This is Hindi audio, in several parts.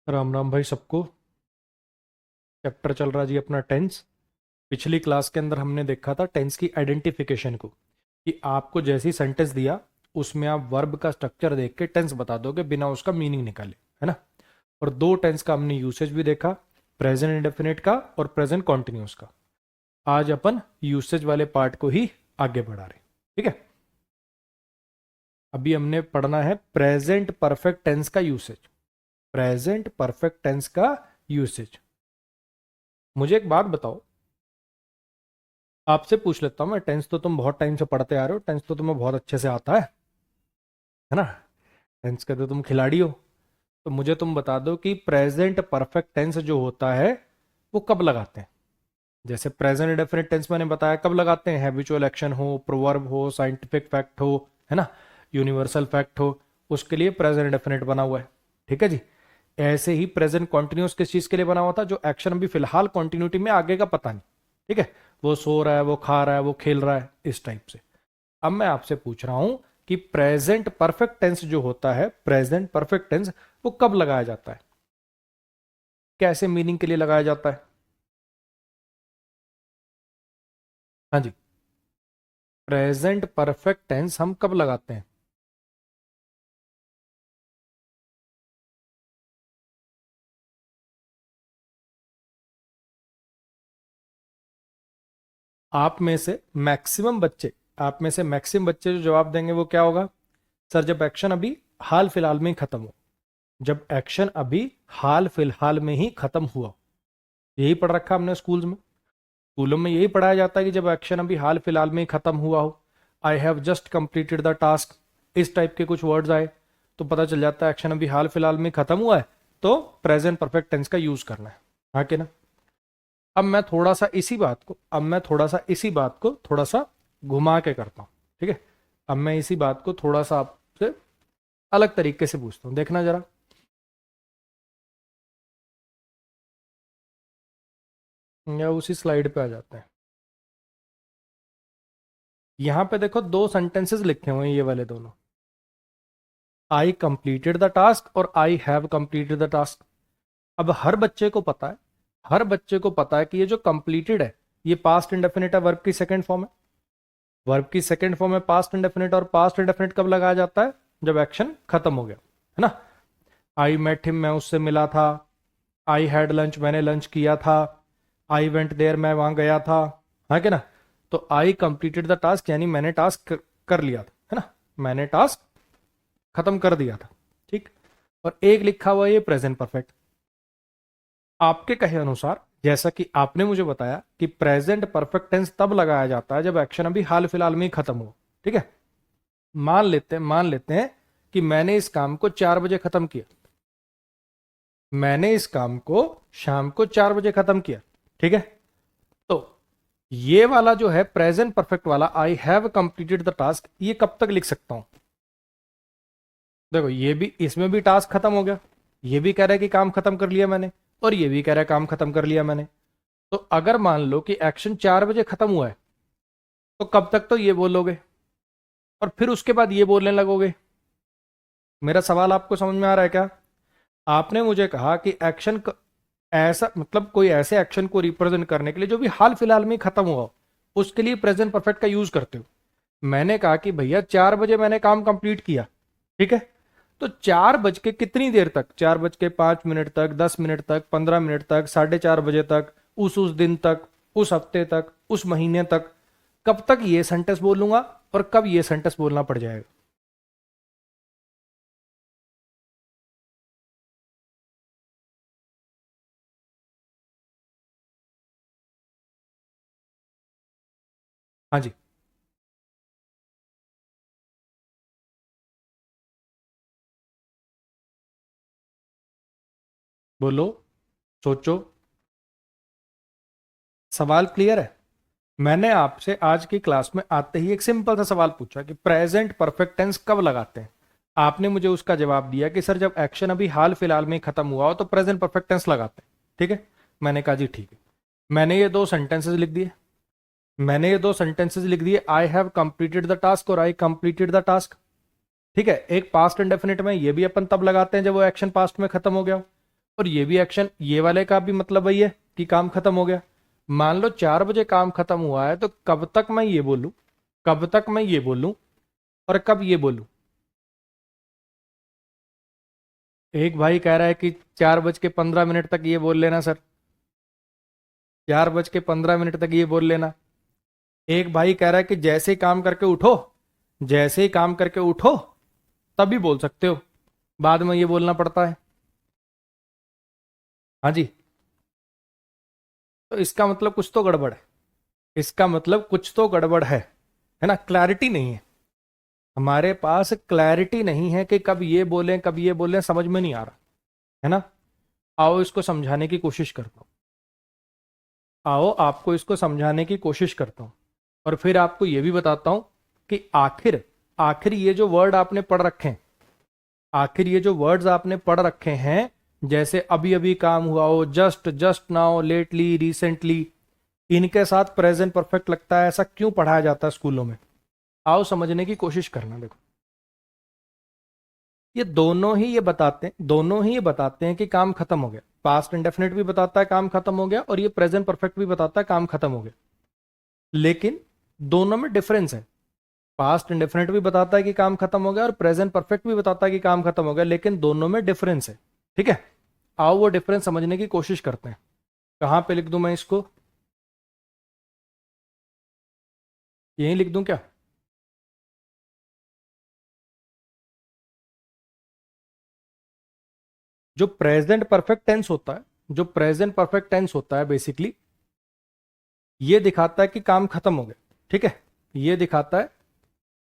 राम राम भाई सबको। चैप्टर चल रहा जी अपना टेंस। पिछली क्लास के अंदर हमने देखा था टेंस की आइडेंटिफिकेशन को, कि आपको जैसी सेंटेंस दिया उसमें आप वर्ब का स्ट्रक्चर देख के टेंस बता दोगे बिना उसका मीनिंग निकाले, है ना। और दो टेंस का हमने यूसेज भी देखा, प्रेजेंट इंडेफिनिट का और प्रेजेंट कॉन्टिन्यूस का। आज अपन यूसेज वाले पार्ट को ही आगे बढ़ा रहे, ठीक है। अभी हमने पढ़ना है प्रेजेंट परफेक्ट टेंस का यूसेज। प्रेजेंट परफेक्ट टेंस का यूसेज। मुझे एक बात बताओ, आपसे पूछ लेता हूँ मैं। टेंस तो तुम बहुत टाइम से पढ़ते आ रहे हो, टेंस तो तुम्हें बहुत अच्छे से आता है ना। टेंस के तो तुम खिलाड़ी हो। तो मुझे तुम बता दो कि प्रेजेंट परफेक्ट टेंस जो होता है वो कब लगाते हैं। जैसे प्रेजेंट इंडेफिनिट टेंस मैंने बताया कब लगाते हैं, हैबिचुअल एक्शन हो, प्रोवर्ब हो, साइंटिफिक फैक्ट हो, है ना, यूनिवर्सल फैक्ट हो, उसके लिए प्रेजेंट इंडेफिनिट बना हुआ है। ठीक है जी। ऐसे ही प्रेजेंट कॉन्टिन्यूस किस चीज के लिए बना हुआ था, जो एक्शन अभी फिलहाल कॉन्टिन्यूटी में, आगे का पता नहीं। ठीक है, वो सो रहा है, वो खा रहा है, वो खेल रहा है, इस टाइप से। अब मैं आपसे पूछ रहा हूं कि प्रेजेंट परफेक्ट टेंस जो होता है, प्रेजेंट परफेक्ट टेंस वो कब लगाया जाता है, कैसे मीनिंग के लिए लगाया जाता है। हाँ जी, प्रेजेंट परफेक्ट टेंस हम कब लगाते हैं। आप में से मैक्सिमम बच्चे जो जवाब देंगे वो क्या होगा, सर जब एक्शन अभी हाल फिलहाल में ही खत्म हो। जब एक्शन अभी हाल फिलहाल में ही खत्म हुआ, यही पढ़ रखा हमने स्कूल्स में। स्कूलों में यही पढ़ाया जाता है कि जब एक्शन अभी हाल फिलहाल में ही खत्म हुआ हो, I have just completed the task, इस टाइप के कुछ वर्ड्स आए तो पता चल जाता है एक्शन अभी हाल फिलहाल में खत्म हुआ है, तो प्रेजेंट परफेक्ट टेंस का यूज करना है। हाँ कि ना। अब मैं थोड़ा सा घुमा के करता हूँ, ठीक है। अब मैं इसी बात को थोड़ा सा आपसे अलग तरीके से पूछता हूँ, देखना जरा। या उसी स्लाइड पे आ जाते हैं। यहाँ पे देखो दो सेंटेंसेस लिखे हुए हैं, ये वाले दोनों, आई कंप्लीटेड द टास्क और I have completed the task. अब हर बच्चे को पता है कि ये जो कंप्लीटेड है ये पास्ट इंडेफिनिट है, वर्ब की सेकंड फॉर्म है। वर्ब की सेकंड फॉर्म है पास्ट इंडेफिनिट, और पास्ट इंडेफिनिट कब लगाया जाता है, जब एक्शन खत्म हो गया, है ना। आई मेट हिम, मैं उससे मिला था। आई हैड लंच, मैंने लंच किया था। आई वेंट देयर, मैं वहां गया था। हाँ क्या ना। तो आई कंप्लीटेड द टास्क यानी मैंने टास्क कर लिया था, है ना। मैंने टास्क खत्म कर दिया था, ठीक। और एक लिखा हुआ है ये प्रेजेंट परफेक्ट। आपके कहे अनुसार, जैसा कि आपने मुझे बताया कि प्रेजेंट परफेक्ट टेंस तब लगाया जाता है जब एक्शन अभी हाल फिलहाल में ही खत्म हो, ठीक है। मान लेते हैं कि मैंने इस काम को 4 बजे खत्म किया। मैंने इस काम को शाम को 4 बजे खत्म किया, ठीक है। तो ये वाला जो है प्रेजेंट परफेक्ट वाला, I have completed the task, ये कब तक लिख सकता हूं। देखो ये भी, इसमें भी टास्क खत्म हो गया। ये भी कह रहा है कि काम खत्म कर लिया मैंने, और ये भी कह रहा है काम खत्म कर लिया मैंने। तो अगर मान लो कि एक्शन 4 बजे खत्म हुआ है, तो कब तक तो ये बोलोगे और फिर उसके बाद ये बोलने लगोगे। मेरा सवाल आपको समझ में आ रहा है क्या। आपने मुझे कहा कि ऐसा मतलब कोई ऐसे एक्शन को रिप्रेजेंट करने के लिए जो भी हाल फिलहाल में ही खत्म हुआ हो, उसके लिए प्रेजेंट परफेक्ट का यूज करते हो। मैंने कहा कि भैया 4 बजे मैंने काम कंप्लीट किया, ठीक है। तो 4 बज के कितनी देर तक, 4 बज के 5 मिनट तक, 10 मिनट तक, 15 मिनट तक, 4:30 बजे तक, उस दिन तक, उस हफ्ते तक, उस महीने तक, कब तक ये सेंटेंस बोलूंगा और कब ये सेंटेंस बोलना पड़ जाएगा। हाँ जी, बोलो, सोचो। सवाल क्लियर है। मैंने आपसे आज की क्लास में आते ही एक सिंपल सा सवाल पूछा कि प्रेजेंट परफेक्ट टेंस कब लगाते हैं। आपने मुझे उसका जवाब दिया कि सर जब एक्शन अभी हाल फिलहाल में ही खत्म हुआ हो तो प्रेजेंट परफेक्ट टेंस लगाते हैं, ठीक है। मैंने कहा जी ठीक है। मैंने ये दो सेंटेंसेस लिख दिए। I have completed the task और आई कंप्लीटेड द टास्क, ठीक है। एक पास्ट इंडेफिनिट में ये भी अपन तब लगाते हैं जब वो एक्शन पास्ट में खत्म हो गया हो। और ये भी एक्शन, ये वाले का भी मतलब वही है कि काम खत्म हो गया। मान लो 4 बजे काम खत्म हुआ है, तो कब तक मैं ये बोलूं, कब तक मैं ये बोलूं और कब ये बोलूं। एक भाई कह रहा है कि 4:15 तक ये बोल लेना सर, 4:15 तक ये बोल लेना। एक भाई कह रहा है कि जैसे ही काम करके उठो, जैसे ही काम करके उठो तभी बोल सकते हो, बाद में ये बोलना पड़ता है। हाँ जी, तो इसका मतलब कुछ तो गड़बड़ है, इसका मतलब कुछ तो गड़बड़ है ना। क्लैरिटी नहीं है हमारे पास, क्लैरिटी नहीं है कि कब ये बोलें कब ये बोलें, समझ में नहीं आ रहा है ना। आओ इसको समझाने की कोशिश करता हूँ, आओ आपको इसको समझाने की कोशिश करता हूँ, और फिर आपको ये भी बताता हूँ कि आखिर आखिर ये जो वर्ड आपने पढ़ रखे हैं, आखिर ये जो वर्ड्स आपने पढ़ रखे हैं, जैसे अभी अभी काम हुआ हो, just, just now, lately, recently, इनके साथ प्रेजेंट परफेक्ट लगता है, ऐसा क्यों पढ़ाया जाता है स्कूलों में। आओ समझने की कोशिश करना। देखो, ये दोनों ही ये बताते हैं, दोनों ही ये बताते हैं कि काम खत्म हो गया। पास्ट इंडेफिनिट भी बताता है काम खत्म हो गया, और ये प्रेजेंट परफेक्ट भी बताता है काम खत्म हो गया। लेकिन दोनों में डिफरेंस है। पास्ट इंडेफिनिट भी बताता है कि काम खत्म हो गया, और प्रेजेंट परफेक्ट भी बताता है कि काम खत्म हो गया, लेकिन दोनों में डिफरेंस है। ठीक है, आओ वो डिफरेंस समझने की कोशिश करते हैं। कहां पे लिख दूं मैं इसको, यहीं लिख दूं क्या। जो प्रेजेंट परफेक्ट टेंस होता है, जो प्रेजेंट परफेक्ट टेंस होता है, बेसिकली ये दिखाता है कि काम खत्म हो गया। ठीक है, ये दिखाता है।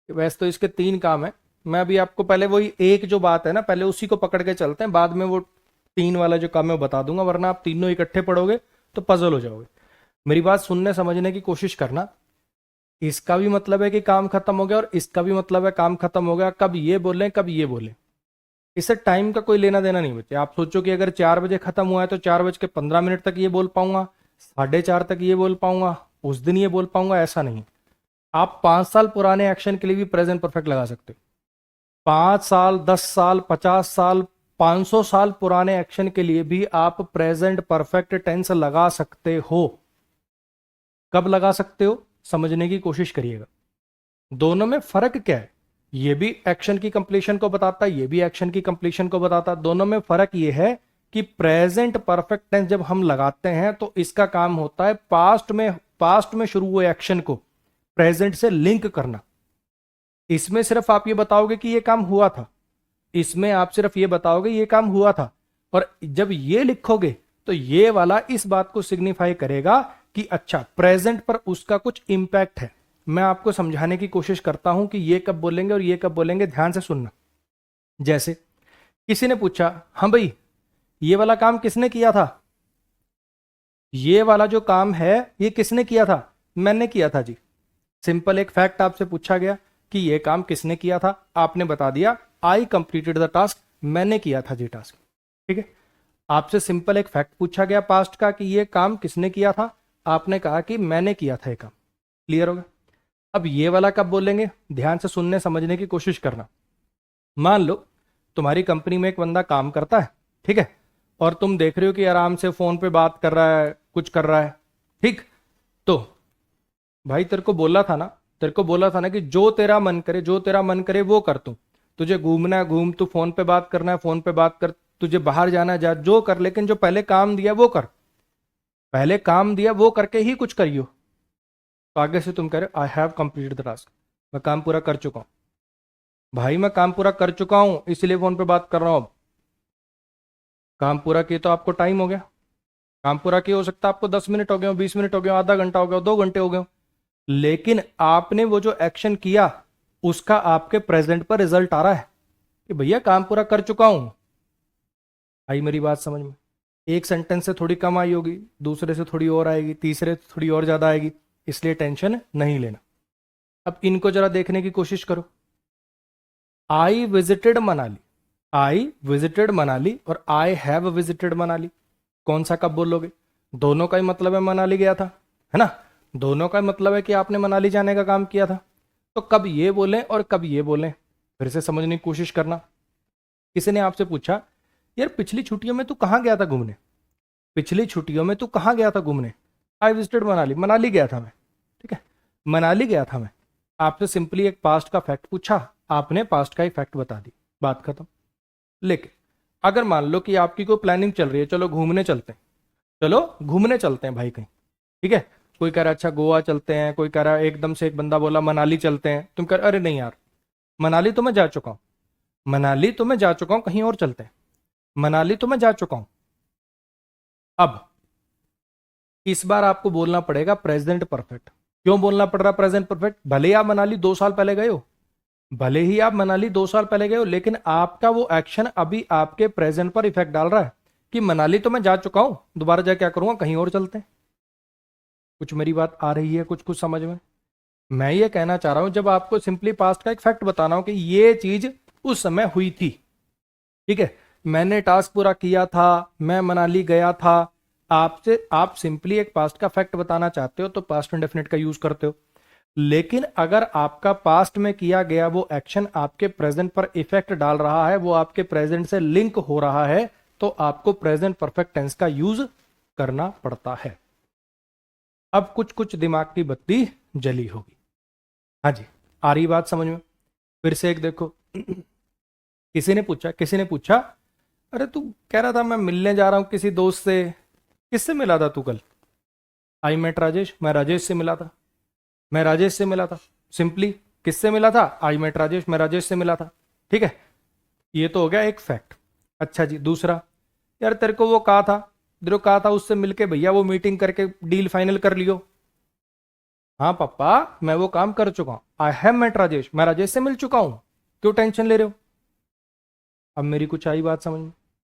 वैसे तो इसके 3 काम है, मैं अभी आपको पहले वही एक जो बात है ना, पहले उसी को पकड़ के चलते हैं, बाद में वो 3 वाला जो काम है वो बता दूंगा, वरना आप तीनों इकट्ठे पढ़ोगे तो पजल हो जाओगे। मेरी बात सुनने समझने की कोशिश करना। इसका भी मतलब है कि काम खत्म हो गया, और इसका भी मतलब है काम खत्म हो गया। कब ये बोलें कब ये बोलें, इससे टाइम का कोई लेना देना नहीं बचे। आप सोचो कि अगर 4 बजे खत्म हुआ है तो 4:15 तक ये बोल पाऊंगा, 4:30 तक ये बोल पाऊंगा, उस दिन ये बोल पाऊंगा, ऐसा नहीं। आप 5 साल पुराने एक्शन के लिए भी प्रेजेंट परफेक्ट लगा सकते हो। 5 साल, 10 साल, 50 साल, 500 साल पुराने एक्शन के लिए भी आप प्रेजेंट परफेक्ट टेंस लगा सकते हो। कब लगा सकते हो, समझने की कोशिश करिएगा। दोनों में फर्क क्या है, ये भी एक्शन की कंप्लीशन को बताता है, ये भी एक्शन की कंप्लीशन को बताता है। दोनों में फर्क ये है कि प्रेजेंट परफेक्ट टेंस जब हम लगाते हैं तो इसका काम होता है पास्ट में शुरू हुए एक्शन को प्रेजेंट से लिंक करना। इसमें सिर्फ आप ये बताओगे कि ये काम हुआ था, इसमें आप सिर्फ ये बताओगे ये काम हुआ था, और जब ये लिखोगे तो ये वाला इस बात को सिग्निफाई करेगा कि अच्छा प्रेजेंट पर उसका कुछ इंपैक्ट है। मैं आपको समझाने की कोशिश करता हूं कि ये कब बोलेंगे और ये कब बोलेंगे, ध्यान से सुनना। जैसे किसी ने पूछा, हाँ भाई ये वाला काम किसने किया था, ये वाला जो काम है ये किसने किया था, मैंने किया था जी। सिंपल एक फैक्ट आपसे पूछा गया कि ये काम किसने किया था, आपने बता दिया आई कंप्लीटेड द टास्क, मैंने किया था जी टास्क। ठीक है, आपसे सिंपल एक फैक्ट पूछा गया पास्ट का कि ये काम किसने किया था, आपने कहा कि मैंने किया था ये काम। क्लियर हो गया। अब ये वाला कब बोलेंगे, ध्यान से सुनने समझने की कोशिश करना। मान लो तुम्हारी कंपनी में एक बंदा काम करता है, ठीक है, और तुम देख रहे हो कि आराम से फोन पे बात कर रहा है, कुछ कर रहा है, ठीक। तो भाई तेरे को बोला था ना कि जो तेरा मन करे, जो तेरा मन करे वो कर तू। तुझे घूमना है घूम, तू फोन पे बात करना है फोन पे बात कर, तुझे बाहर जाना है जा, जो कर, लेकिन जो पहले काम दिया वो कर, पहले काम दिया वो करके ही कुछ करियो। तो आगे से तुम कह रहे I have completed the task, मैं काम पूरा कर चुका हूं। भाई मैं काम पूरा कर चुका हूं इसलिए फोन पे बात कर रहा हूं। अब काम पूरा किए तो आपको टाइम हो गया, काम पूरा किए हो सकता है आपको 10 मिनट हो गए, 20 मिनट हो गए, आधा घंटा हो गया, 2 घंटे हो गए, लेकिन आपने वो जो एक्शन किया उसका आपके प्रेजेंट पर रिजल्ट आ रहा है कि भैया काम पूरा कर चुका हूं। आई मेरी बात समझ में। एक सेंटेंस से थोड़ी कम आई होगी, दूसरे से थोड़ी और आएगी, तीसरे से थोड़ी और ज्यादा आएगी, इसलिए टेंशन नहीं लेना। अब इनको जरा देखने की कोशिश करो। I visited Manali, I visited Manali और आई हैव विजिटेड मनाली, कौन सा कब बोलोगे। दोनों का ही मतलब है मनाली गया था, है ना, दोनों का मतलब है कि आपने मनाली जाने का काम किया था। तो कब ये बोलें और कब ये बोलें, फिर से समझने की कोशिश करना। किसी ने आपसे पूछा यार पिछली छुट्टियों में तू कहाँ गया था घूमने, पिछली छुट्टियों में तू कहाँ गया था घूमने? आई विजिटेड मनाली, मनाली गया था मैं, ठीक है, मनाली गया था मैं। आपसे सिंपली एक पास्ट का फैक्ट पूछा, आपने पास्ट का ही फैक्ट बता दी, बात खत्म। लेकिन अगर मान लो कि आपकी कोई प्लानिंग चल रही है, चलो घूमने चलते हैं, चलो घूमने चलते हैं भाई कहीं, ठीक है, कोई कह रहा है अच्छा गोवा चलते हैं, कोई कह रहा है एकदम से एक बंदा बोला मनाली चलते हैं, तुम कह रहे अरे नहीं यार, मनाली तो मैं जा चुका हूं, मनाली तो मैं जा चुका हूं, कहीं और चलते हैं, मनाली तो मैं जा चुका हूं। अब इस बार आपको बोलना पड़ेगा प्रेजेंट परफेक्ट। क्यों बोलना पड़ रहा प्रेजेंट परफेक्ट? भले ही आप मनाली 2 साल पहले गए हो, भले ही आप मनाली 2 साल पहले गए हो, लेकिन आपका वो एक्शन अभी आपके प्रेजेंट पर इफेक्ट डाल रहा है कि मनाली तो मैं जा चुका हूं, दोबारा जा क्या करूंगा, कहीं और चलते हैं। कुछ मेरी बात आ रही है, कुछ कुछ समझ में? मैं ये कहना चाह रहा हूं, जब आपको सिंपली पास्ट का एक फैक्ट बताना हो कि ये चीज उस समय हुई थी, ठीक है, मैंने टास्क पूरा किया था, मैं मनाली गया था, आपसे आप सिंपली एक पास्ट का फैक्ट बताना चाहते हो तो पास्ट इंडेफिनिट का यूज करते हो। लेकिन अगर आपका पास्ट में किया गया वो एक्शन आपके प्रेजेंट पर इफेक्ट डाल रहा है, वो आपके प्रेजेंट से लिंक हो रहा है, तो आपको प्रेजेंट परफेक्ट टेंस का यूज करना पड़ता है। अब कुछ कुछ दिमाग की बत्ती जली होगी। हाँ जी, आ रही बात समझ में? फिर से एक देखो, किसी ने पूछा अरे तू कह रहा था मैं मिलने जा रहा हूं किसी दोस्त से, किससे मिला था तू कल? आई मेट राजेश, मैं राजेश से मिला था, मैं राजेश से मिला था। सिंपली किससे मिला था? आई मेट राजेश, मैं राजेश से मिला था, ठीक है, ये तो हो गया एक फैक्ट। अच्छा जी, दूसरा, यार तेरे को वो कहा था, तेरे को कहा था उससे मिलके भैया वो मीटिंग करके डील फाइनल कर लियो। हाँ पापा, मैं वो काम कर चुका हूं, आई हैव मेट राजेश, मैं राजेश से मिल चुका हूं, क्यों टेंशन ले रहे हो? अब मेरी कुछ आई बात समझ में?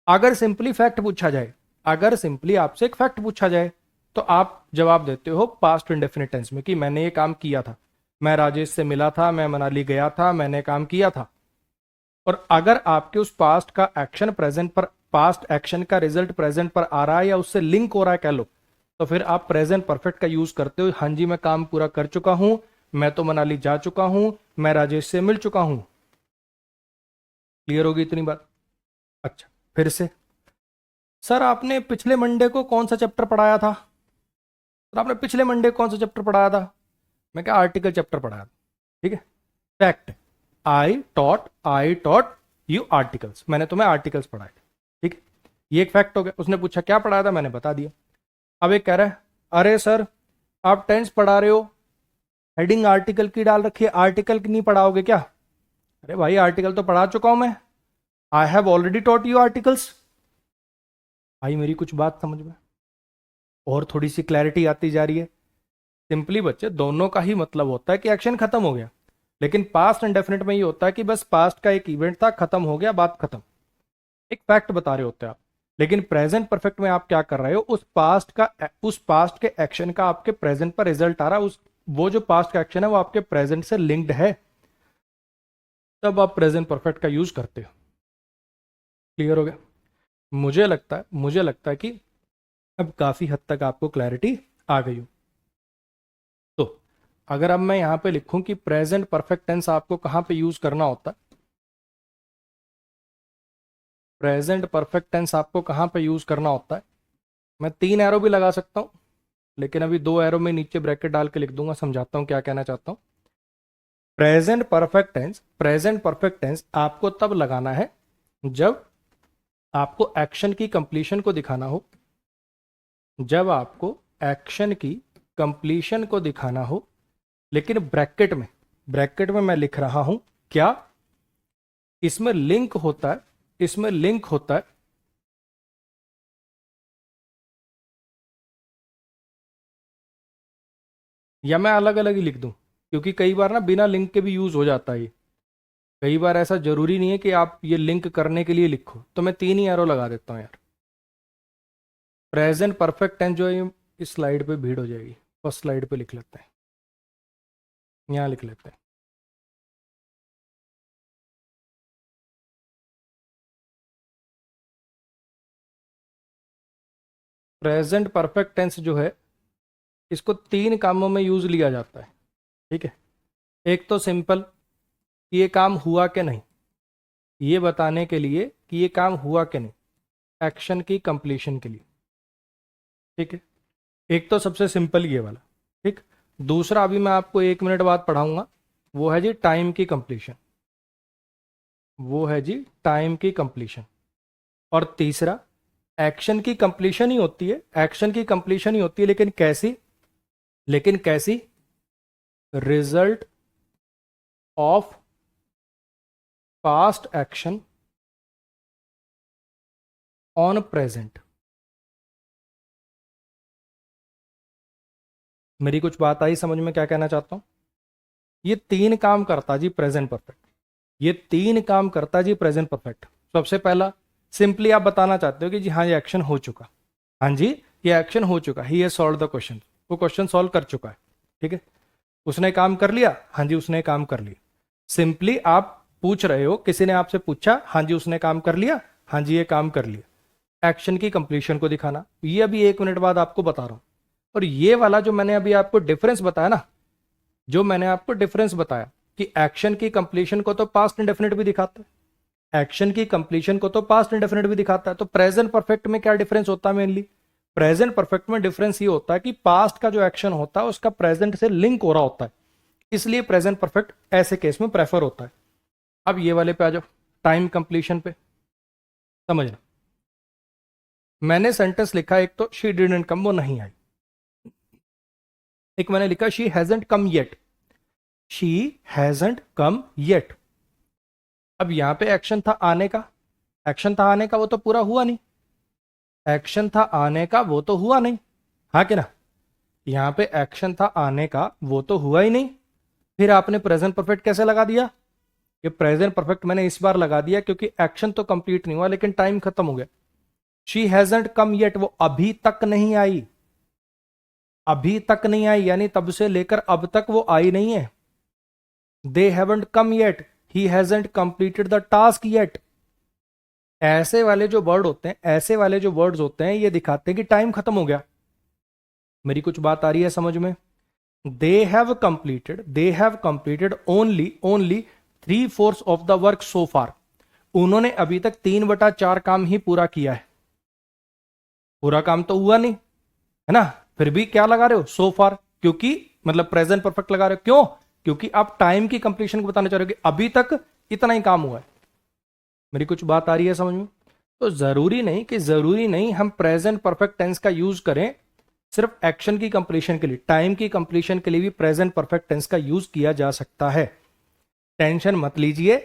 अगर सिंपली फैक्ट पूछा जाए, अगर सिंपली आपसे एक फैक्ट पूछा जाए, तो आप जवाब देते हो पास्ट इंडेफिनिट टेंस में कि मैंने ये काम किया था, मैं राजेश से मिला था, मैं मनाली गया था, मैंने काम किया था। और अगर आपके उस पास्ट का एक्शन प्रेजेंट पर, पास्ट एक्शन का रिजल्ट प्रेजेंट पर आ रहा है या उससे लिंक हो रहा है कह लो, तो फिर आप प्रेजेंट परफेक्ट का यूज करते हो। हाँ जी मैं काम पूरा कर चुका हूं, मैं तो मनाली जा चुका हूं, मैं राजेश से मिल चुका हूं। क्लियर होगी इतनी बात? अच्छा, फिर से, सर आपने पिछले मंडे को कौन सा चैप्टर पढ़ाया था? सर आपने पिछले मंडे कौन सा चैप्टर पढ़ाया था? मैं क्या आर्टिकल चैप्टर पढ़ाया था, ठीक है, fact, I taught you articles, मैंने तुम्हें आर्टिकल्स पढ़ाए थे, ठीक है, ये एक फैक्ट हो गया। उसने पूछा क्या पढ़ाया था, मैंने बता दिया। अब एक कह रहा है अरे सर आप टेंस पढ़ा रहे हो, हेडिंग आर्टिकल की डाल रखी है, आर्टिकल की नहीं पढ़ाओगे क्या? अरे भाई आर्टिकल तो पढ़ा चुका हूं मैं, I have already taught you articles. आई मेरी कुछ बात समझ में? और थोड़ी सी क्लैरिटी आती जा रही है। सिंपली बच्चे दोनों का ही मतलब होता है कि एक्शन खत्म हो गया, लेकिन पास्ट एंड डेफिनेट में ये होता है कि बस पास्ट का एक इवेंट था, खत्म हो गया, बात खत्म, एक फैक्ट बता रहे होते हैं आप। लेकिन प्रेजेंट परफेक्ट में आप क्या कर रहे हो, उस पास्ट के एक्शन का आपके प्रेजेंट पर रिजल्ट आ रहा है, उस वो जो पास्ट का एक्शन है वो आपके प्रेजेंट से लिंक्ड है, तब आप प्रेजेंट परफेक्ट का यूज करते हो। क्लियर हो गया? मुझे लगता है कि अब काफी हद तक आपको क्लैरिटी आ गई हो। तो अगर अब मैं यहां पे लिखूं कि प्रेजेंट परफेक्ट टेंस आपको कहां पे यूज करना होता है, प्रेजेंट परफेक्ट टेंस आपको कहां पे यूज करना होता है, मैं 3 एरो भी लगा सकता हूं, लेकिन अभी 2 एरो में नीचे ब्रैकेट डाल के लिख दूंगा, समझाता हूं क्या कहना चाहता हूं। प्रेजेंट परफेक्ट टेंस आपको तब लगाना है जब आपको एक्शन की कंप्लीशन को दिखाना हो, जब आपको एक्शन की कंप्लीशन को दिखाना हो, लेकिन ब्रैकेट में मैं लिख रहा हूं क्या, इसमें लिंक होता है, इसमें लिंक होता है या मैं अलग अलग ही लिख दूं, क्योंकि कई बार ना बिना लिंक के भी यूज हो जाता है ये। कई बार ऐसा जरूरी नहीं है कि आप ये लिंक करने के लिए लिखो, तो मैं 3 ही एरो लगा देता हूं यार। प्रेजेंट परफेक्ट टेंस जो है इस स्लाइड पे भीड़ हो जाएगी, फर्स्ट स्लाइड पे लिख लेते हैं, यहां लिख लेते हैं। प्रेजेंट परफेक्ट टेंस जो है इसको 3 कामों में यूज लिया जाता है, ठीक है। एक तो सिंपल कि ये काम हुआ कि नहीं, ये बताने के लिए कि ये काम हुआ कि नहीं, एक्शन की कंप्लीशन के लिए, ठीक है। एक तो सबसे सिंपल ये वाला, ठीक। दूसरा अभी मैं आपको 1 मिनट बाद पढ़ाऊंगा, वो है जी टाइम की कंप्लीशन, वो है जी टाइम की कंप्लीशन। और तीसरा एक्शन की कंप्लीशन ही होती है, एक्शन की कंप्लीशन ही होती है, लेकिन कैसी, लेकिन कैसी, result of past action on present. मेरी कुछ बात आई समझ में क्या कहना चाहता हूं? ये 3 काम करता जी प्रेजेंट परफेक्ट, ये 3 काम करता जी प्रेजेंट परफेक्ट। सबसे पहला, सिंपली आप बताना चाहते हो कि जी हाँ ये एक्शन हो चुका, हाँ जी ये एक्शन हो चुका, he has solve the question, वो क्वेश्चन सॉल्व कर चुका है, ठीक है। उसने काम कर लिया, हाँ जी उसने काम कर लिया। सिंपली आप पूछ रहे हो, किसी ने आपसे पूछा, हाँ जी उसने काम कर लिया, हाँ जी ये काम कर लिया। एक्शन की कंप्लीशन को दिखाना, ये अभी 1 मिनट बाद आपको बता रहा हूं। और ये वाला जो मैंने अभी आपको डिफरेंस बताया ना, जो मैंने आपको डिफरेंस बताया कि एक्शन की कंप्लीशन को तो पास्ट इंडेफिनिट भी दिखाता है, एक्शन की कंप्लीशन को तो पास्ट इंडेफिनिट भी दिखाता है, तो प्रेजेंट परफेक्ट में क्या डिफरेंस होता है? मेनली प्रेजेंट परफेक्ट में डिफरेंस ये होता है कि पास्ट का जो एक्शन होता है उसका प्रेजेंट से लिंक हो रहा होता है, इसलिए प्रेजेंट परफेक्ट ऐसे केस में प्रेफर होता है। अब ये वाले पे आ जाओ, टाइम कंप्लीशन पे। समझना, मैंने सेंटेंस लिखा एक तो शी डिडंट कम, वो नहीं आई। एक मैंने लिखा she hasn't come yet, she hasn't come yet. अब यहां पे एक्शन था आने का, एक्शन था आने का, वो तो पूरा हुआ नहीं। एक्शन था आने का, वो तो हुआ नहीं, हाँ कि ना। यहां पे एक्शन था आने का, वो तो हुआ ही नहीं। फिर आपने प्रेजेंट परफेक्ट कैसे लगा दिया? ये प्रेजेंट परफेक्ट मैंने इस बार लगा दिया क्योंकि एक्शन तो कंप्लीट नहीं हुआ लेकिन टाइम खत्म हो गया। शी हैजंट कम येट, वो अभी तक नहीं आई, अभी तक नहीं आई, यानी तब से लेकर अब तक वो आई नहीं है। They haven't come yet, he hasn't completed the task yet. ऐसे वाले जो वर्ड होते हैं, ऐसे वाले जो वर्ड्स होते हैं, ये दिखाते हैं कि टाइम खत्म हो गया। मेरी कुछ बात आ रही है समझ में? They have completed only only 3/4 of the work so far. उन्होंने अभी तक 3/4 काम ही पूरा किया है, पूरा काम तो हुआ नहीं है ना। फिर भी क्या लगा रहे हो? सो फार, क्योंकि मतलब प्रेजेंट परफेक्ट लगा रहे हो। क्यों? क्योंकि आप टाइम की कंप्लीशन को बताना चाह रहे हो कि अभी तक इतना ही काम हुआ है। मेरी कुछ बात आ रही है समझ में? तो जरूरी नहीं हम प्रेजेंट परफेक्ट टेंस का यूज करें सिर्फ एक्शन की कंप्लीशन के लिए, टाइम की कंप्लीशन के लिए भी प्रेजेंट परफेक्ट टेंस का यूज किया जा सकता है। टेंशन मत लीजिए,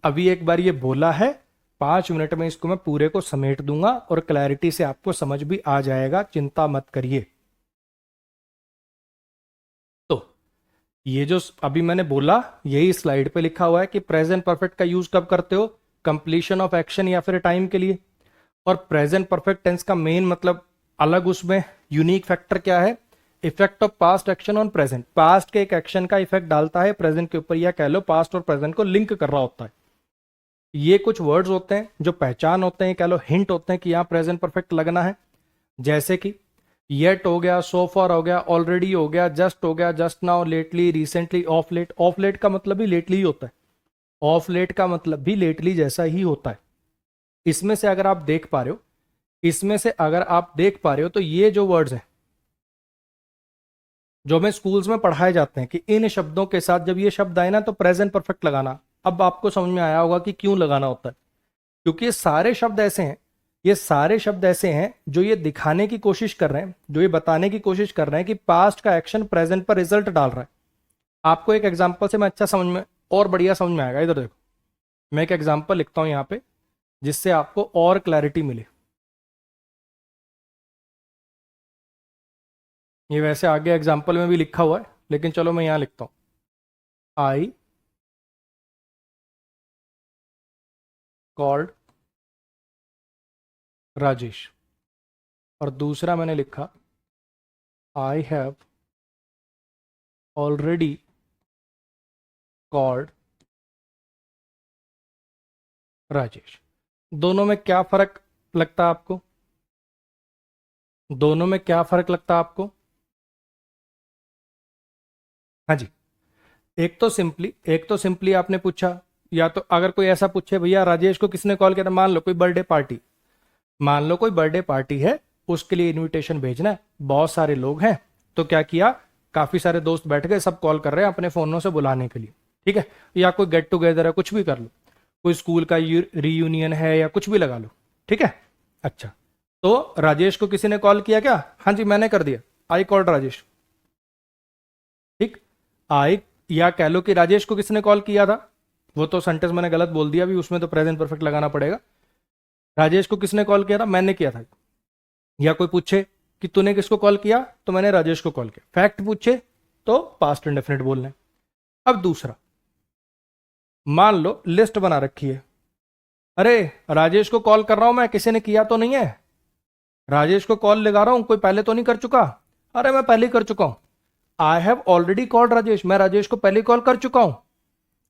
अभी एक बार ये बोला है, 5 मिनट में इसको मैं पूरे को समेट दूंगा और क्लैरिटी से आपको समझ भी आ जाएगा, चिंता मत करिए। तो ये जो अभी मैंने बोला, यही स्लाइड पे लिखा हुआ है कि प्रेजेंट परफेक्ट का यूज कब करते हो? कंप्लीशन ऑफ एक्शन या फिर टाइम के लिए। और प्रेजेंट परफेक्ट टेंस का मेन मतलब अलग, उसमें यूनिक फैक्टर क्या है? Effect of past action on present. Past के एक एक्शन का इफेक्ट डालता है प्रेजेंट के ऊपर, या कह लो पास्ट और प्रेजेंट को लिंक कर रहा होता है। ये कुछ वर्ड्स होते हैं जो पहचान होते हैं, कह लो हिंट होते हैं कि यहां प्रेजेंट परफेक्ट लगना है। जैसे कि येट हो गया, सो फार हो गया, ऑलरेडी हो गया, जस्ट हो गया, just now, lately, recently, of late. Of late का मतलब भी लेटली ही होता है, ऑफ लेट का मतलब भी लेटली जैसा ही होता है। इसमें से अगर आप देख पा रहे हो, इसमें से अगर आप देख पा रहे हो, तो ये जो वर्ड्स हैं जो हमें स्कूल्स में पढ़ाए जाते हैं कि इन शब्दों के साथ जब ये शब्द आए ना तो प्रेजेंट परफेक्ट लगाना। अब आपको समझ में आया होगा कि क्यों लगाना होता है। क्योंकि ये सारे शब्द ऐसे हैं, ये सारे शब्द ऐसे हैं जो ये दिखाने की कोशिश कर रहे हैं, जो ये बताने की कोशिश कर रहे हैं कि पास्ट का एक्शन प्रेजेंट पर रिजल्ट डाल रहा है। आपको एक एग्जांपल से मैं अच्छा समझ में और बढ़िया समझ में आएगा। इधर देखो, मैं एक एग्जांपल लिखता हूं यहां पे जिससे आपको और क्लैरिटी मिले। ये वैसे आगे एग्जाम्पल में भी लिखा हुआ है, लेकिन चलो मैं यहां लिखता हूं, आई कॉल्ड राजेश। और दूसरा मैंने लिखा, आई हैव ऑलरेडी कॉल्ड राजेश। दोनों में क्या फर्क लगता है आपको? दोनों में क्या फर्क लगता है आपको? हाँ जी, एक तो सिंपली आपने पूछा, या तो अगर कोई ऐसा पूछे भैया राजेश को किसने कॉल किया था, मान लो कोई बर्थडे पार्टी, मान लो कोई बर्थडे पार्टी है, उसके लिए इनविटेशन भेजना है, बहुत सारे लोग हैं, तो क्या किया, काफी सारे दोस्त बैठ गए, सब कॉल कर रहे हैं अपने फोनों से बुलाने के लिए, ठीक है, या कोई गेट टुगेदर है, कुछ भी कर लो, कोई स्कूल का रीयूनियन है या कुछ भी लगा लो, ठीक है। अच्छा, तो राजेश को किसी ने कॉल किया क्या? हाँ जी मैंने कर दिया, आई कॉल्ड राजेश, ठीक। आई, या कह लो कि राजेश को किसने कॉल किया था, वो तो सेंटेंस मैंने गलत बोल दिया अभी, उसमें तो प्रेजेंट परफेक्ट लगाना पड़ेगा। राजेश को किसने कॉल किया था? मैंने किया था। या कोई पूछे कि तूने किसको कॉल किया, तो मैंने राजेश को कॉल किया, फैक्ट पूछे तो पास्ट इंडेफिनिट बोलना है। अब दूसरा, मान लो लिस्ट बना रखी है, अरे राजेश को कॉल कर रहा हूं मैं, किसी ने किया तो नहीं है, राजेश को कॉल लगा रहा हूं, कोई पहले तो नहीं कर चुका, अरे मैं पहले ही कर चुका हूं, I have already called Rajesh, मैं राजेश को पहले कॉल कर चुका हूं।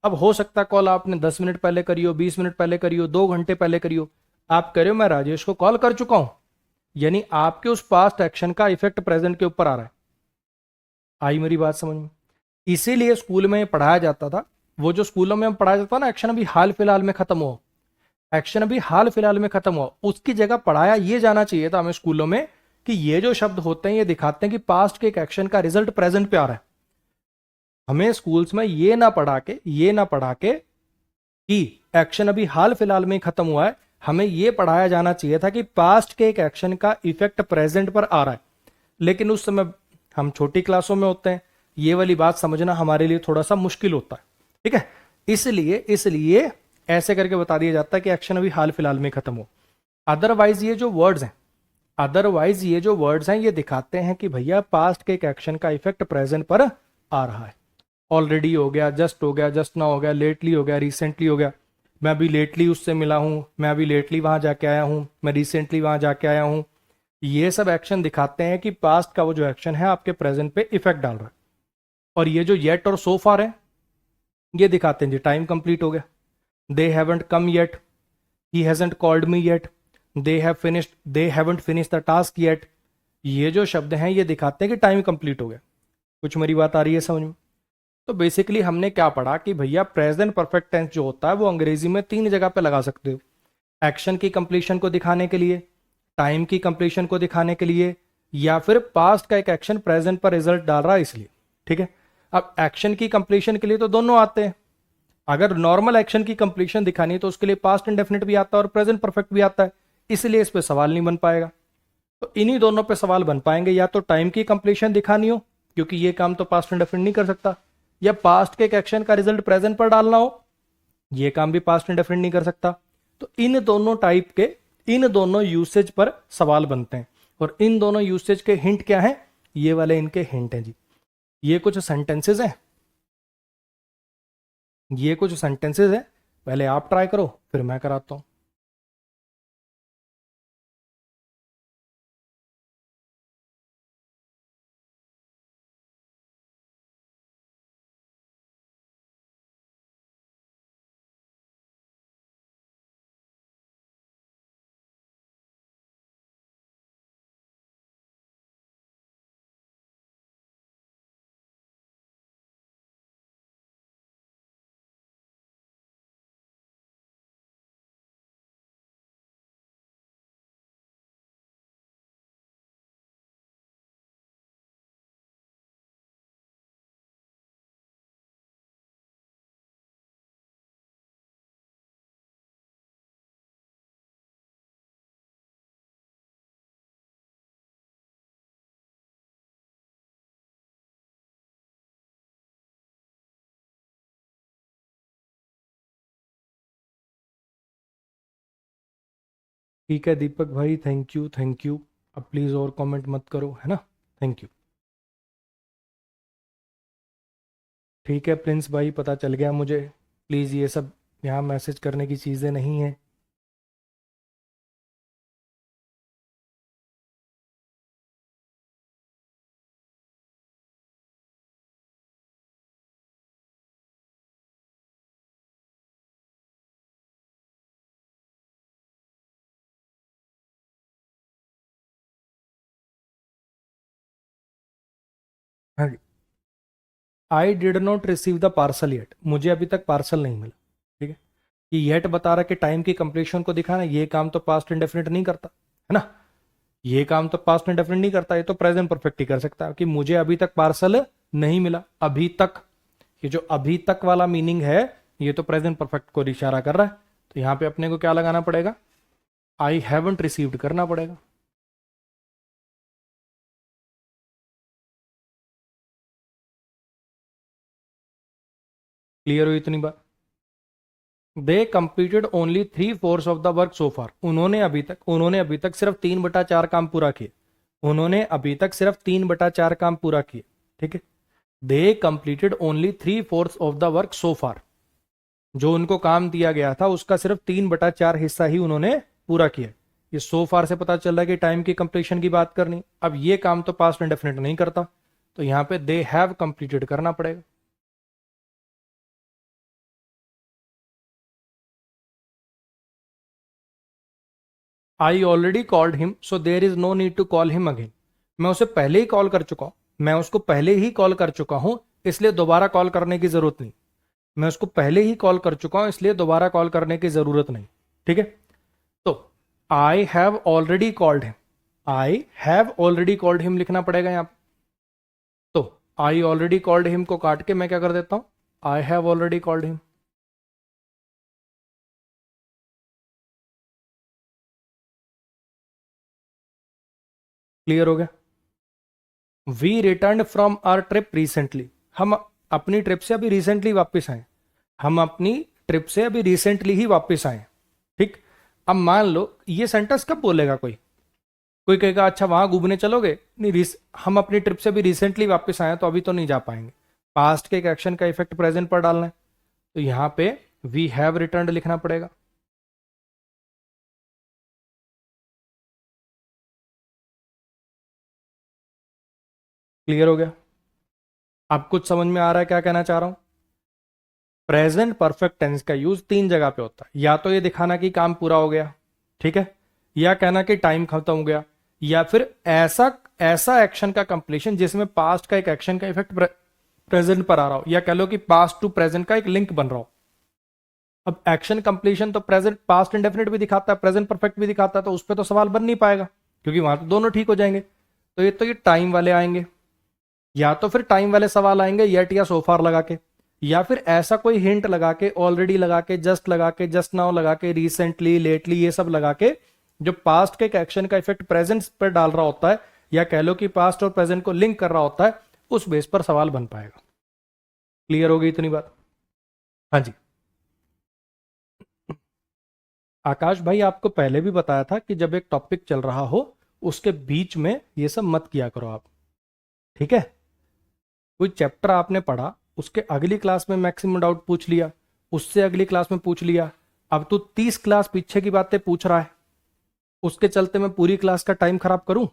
अब हो सकता है कॉल आपने 10 मिनट पहले करी हो, 20 मिनट पहले करी हो, 2 घंटे पहले करी हो, आप कह रहे हो मैं राजेश को कॉल कर चुका हूं, यानी आपके उस पास्ट एक्शन का इफेक्ट प्रेजेंट के ऊपर आ रहा है। आई मेरी बात समझ में? इसीलिए स्कूल में पढ़ाया जाता था, वो जो स्कूलों में पढ़ाया जाता था ना, एक्शन अभी हाल फिलहाल में खत्म हो, एक्शन अभी हाल फिलहाल में खत्म हुआ, उसकी जगह पढ़ाया ये जाना चाहिए था हमें स्कूलों में कि ये जो शब्द होते हैं ये दिखाते हैं कि पास्ट के एक एक्शन का रिजल्ट प्रेजेंट पे आ रहा है। हमें स्कूल्स में ये ना पढ़ा के कि एक्शन अभी हाल फिलहाल में खत्म हुआ है, हमें यह पढ़ाया जाना चाहिए था कि पास्ट के एक एक्शन का इफेक्ट प्रेजेंट पर आ रहा है। लेकिन उस समय हम छोटी क्लासों में होते हैं, ये वाली बात समझना हमारे लिए थोड़ा सा मुश्किल होता है, ठीक है। इसलिए ऐसे करके बता दिया जाता है कि एक्शन अभी हाल फिलहाल में खत्म हो। अदरवाइज ये जो वर्ड्स हैं ये दिखाते हैं कि भैया पास्ट के एक एक्शन का इफेक्ट प्रेजेंट पर आ रहा है। ऑलरेडी हो गया, जस्ट हो गया, जस्ट ना हो गया, लेटली हो गया, रिसेंटली हो गया, मैं अभी लेटली उससे मिला हूं, मैं अभी लेटली वहां जाके आया हूं, मैं रिसेंटली वहां जाके आया हूं। ये सब एक्शन दिखाते हैं कि पास्ट का वो जो एक्शन है आपके प्रेजेंट पे इफेक्ट डाल रहा है। और ये जो येट और सो फार है, ये दिखाते हैं जी टाइम कंप्लीट हो गया, they haven't come yet, he hasn't called me yet, they haven't finish the task yet. ये जो शब्द हैं ये दिखाते हैं कि टाइम कंप्लीट हो गया। कुछ मेरी बात आ रही है समझ में? तो बेसिकली हमने क्या पढ़ा कि भैया प्रेजेंट परफेक्ट टेंस जो होता है वो अंग्रेजी में 3 जगह पे लगा सकते हो, एक्शन की कंप्लीशन को दिखाने के लिए, टाइम की कंप्लीशन को दिखाने के लिए, या फिर पास्ट का एक एक्शन प्रेजेंट पर रिजल्ट डाल रहा है इसलिए, ठीक है। अब एक्शन की कंप्लीशन के लिए तो दोनों आते हैं, अगर नॉर्मल एक्शन की कंप्लीशन दिखानी है तो उसके लिए पास्ट इंडेफिनिट भी आता है और प्रेजेंट परफेक्ट भी आता है, इसलिए इस पर सवाल नहीं बन पाएगा। तो इन्हीं दोनों पे सवाल बन पाएंगे, या तो टाइम की कंप्लीशन दिखानी हो क्योंकि ये काम तो पास्ट इंडेफिनिट नहीं कर सकता, या पास्ट के एक एक्शन का रिजल्ट प्रेजेंट पर डालना हो, ये काम भी पास्ट इंडेफिनिट नहीं कर सकता। तो इन दोनों टाइप के, इन दोनों यूसेज पर सवाल बनते हैं, और इन दोनों यूसेज के हिंट क्या हैं, ये वाले इनके हिंट हैं जी। ये कुछ सेंटेंसेज हैं, ये कुछ सेंटेंसेज हैं, पहले आप ट्राई करो फिर मैं कराता हूं। ठीक है दीपक भाई, थैंक यू थैंक यू। अब प्लीज़ और कमेंट मत करो, है ना। Thank you. ठीक है प्रिंस भाई, पता चल गया मुझे, प्लीज़ ये सब यहाँ मैसेज करने की चीज़ें नहीं है। हाँ जी, I did not receive the parcel yet, मुझे अभी तक पार्सल नहीं मिला, ठीक है। ये येट बता रहा है कि टाइम की कंप्लीशन को दिखाना, ये काम तो पास्ट इंडेफिनिट नहीं करता है ना, ये काम तो पास्ट इंडेफिनिट नहीं करता, ये तो प्रेजेंट परफेक्ट ही कर सकता है कि मुझे अभी तक पार्सल नहीं मिला। अभी तक, ये जो अभी तक वाला मीनिंग है ये तो प्रेजेंट परफेक्ट को इशारा कर रहा है, तो यहां पे अपने को क्या लगाना पड़ेगा, आई हैवंट रिसीव्ड करना पड़ेगा। क्लियर हुई इतनी बात? They completed only 3/4 of the work so far, उन्होंने अभी तक सिर्फ 3/4 काम पूरा किए, उन्होंने अभी तक सिर्फ 3/4 काम पूरा किए, ठीक है। They completed only 3/4 of the work so far, जो उनको काम दिया गया था उसका सिर्फ 3/4 हिस्सा ही उन्होंने पूरा किया। ये सो फार से पता चल रहा है कि टाइम की कंप्लीशन की बात करनी। अब ये काम तो पास्ट इंडेफिनिट नहीं करता, तो यहां पे दे हैव कंप्लीटेड करना पड़ेगा। I already called him so there is no need to call him again, मैं उसे पहले ही कॉल कर चुका हूं, मैं उसको पहले ही कॉल कर चुका हूं, इसलिए दोबारा कॉल करने की जरूरत नहीं, मैं उसको पहले ही कॉल कर चुका हूं इसलिए दोबारा कॉल करने की जरूरत नहीं, ठीक है। तो आई have already called him, I have already called him लिखना पड़ेगा यहां पे। तो आई ऑलरेडी कॉल्ड हिम को काट के मैं क्या कर देता हूं, I have already called him. Clear हो गया? We return from our trip recently, हम अपनी ट्रिप से अभी रिसेंटली वापस आए, हम अपनी ट्रिप से अभी रिसेंटली ही वापस आए, ठीक। अब मान लो ये सेंटेंस कब बोलेगा कोई, कोई कहेगा अच्छा वहां घूमने चलोगे, नहीं हम अपनी ट्रिप से भी रिसेंटली वापस आए तो अभी तो नहीं जा पाएंगे, पास्ट के एक एक्शन का इफेक्ट प्रेजेंट पर डालना है, तो यहां पे वी हैव रिटर्न लिखना पड़ेगा। क्लियर हो गया? अब कुछ समझ में आ रहा है क्या कहना चाह रहा हूं? प्रेजेंट परफेक्ट टेंस का यूज 3 जगह पे होता है, या तो ये दिखाना कि काम पूरा हो गया, ठीक है, या कहना कि टाइम खत्म हो गया, या फिर ऐसा ऐसा एक्शन का कंप्लीशन जिसमें पास्ट का एक एक्शन का इफेक्ट प्रेजेंट पर आ रहा हो, या कह लो कि पास्ट टू प्रेजेंट का एक लिंक बन रहा हो। अब एक्शन कंप्लीशन तो प्रेजेंट पास्ट इंडेफिनिट भी दिखाता है, प्रेजेंट परफेक्ट भी दिखाता है, तो उस पर तो सवाल बन नहीं पाएगा क्योंकि वहां तो दोनों ठीक हो जाएंगे। तो ये टाइम वाले आएंगे, या तो फिर टाइम वाले सवाल आएंगे येट या सोफार लगा के, या फिर ऐसा कोई हिंट लगा के, ऑलरेडी लगा के, जस्ट नाउ लगा के, रिसेंटली, लेटली, ये सब लगा के, जो पास्ट के एक्शन का इफेक्ट प्रेजेंट पर डाल रहा होता है, या कह लो कि पास्ट और प्रेजेंट को लिंक कर रहा होता है, उस बेस पर सवाल बन पाएगा। क्लियर हो गई इतनी बात? हाँ जी। आकाश भाई आपको पहले भी बताया था कि जब एक टॉपिक चल रहा हो उसके बीच में ये सब मत किया करो आप, ठीक है। कोई चैप्टर आपने पढ़ा, उसके अगली क्लास में मैक्सिमम डाउट पूछ लिया, उससे अगली क्लास में पूछ लिया, अब तू 30 क्लास पीछे की बातें पूछ रहा है, उसके चलते मैं पूरी क्लास का टाइम खराब करूं?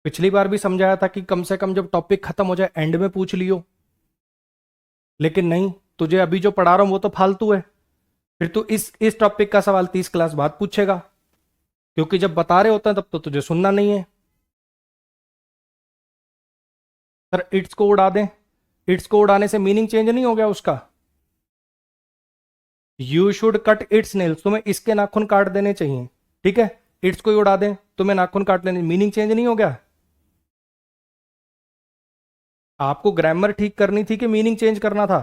पिछली बार भी समझाया था कि कम से कम जब टॉपिक खत्म हो जाए एंड में पूछ लियो, लेकिन नहीं, तुझे अभी जो पढ़ा रहा हूं वो तो फालतू है, फिर तू इस टॉपिक का सवाल 30 क्लास बाद पूछेगा, क्योंकि जब बता रहे होते हैं तब तो तुझे सुनना नहीं है। सर इट्स को उड़ा दें, इट्स को उड़ाने से मीनिंग चेंज नहीं हो गया उसका? You should cut it's nails, तुम्हें इसके नाखून काट देने चाहिए, ठीक है। इट्स को ही उड़ा दें, तुम्हें नाखून काट लेने, मीनिंग चेंज नहीं हो गया? आपको ग्रामर ठीक करनी थी कि मीनिंग चेंज करना था?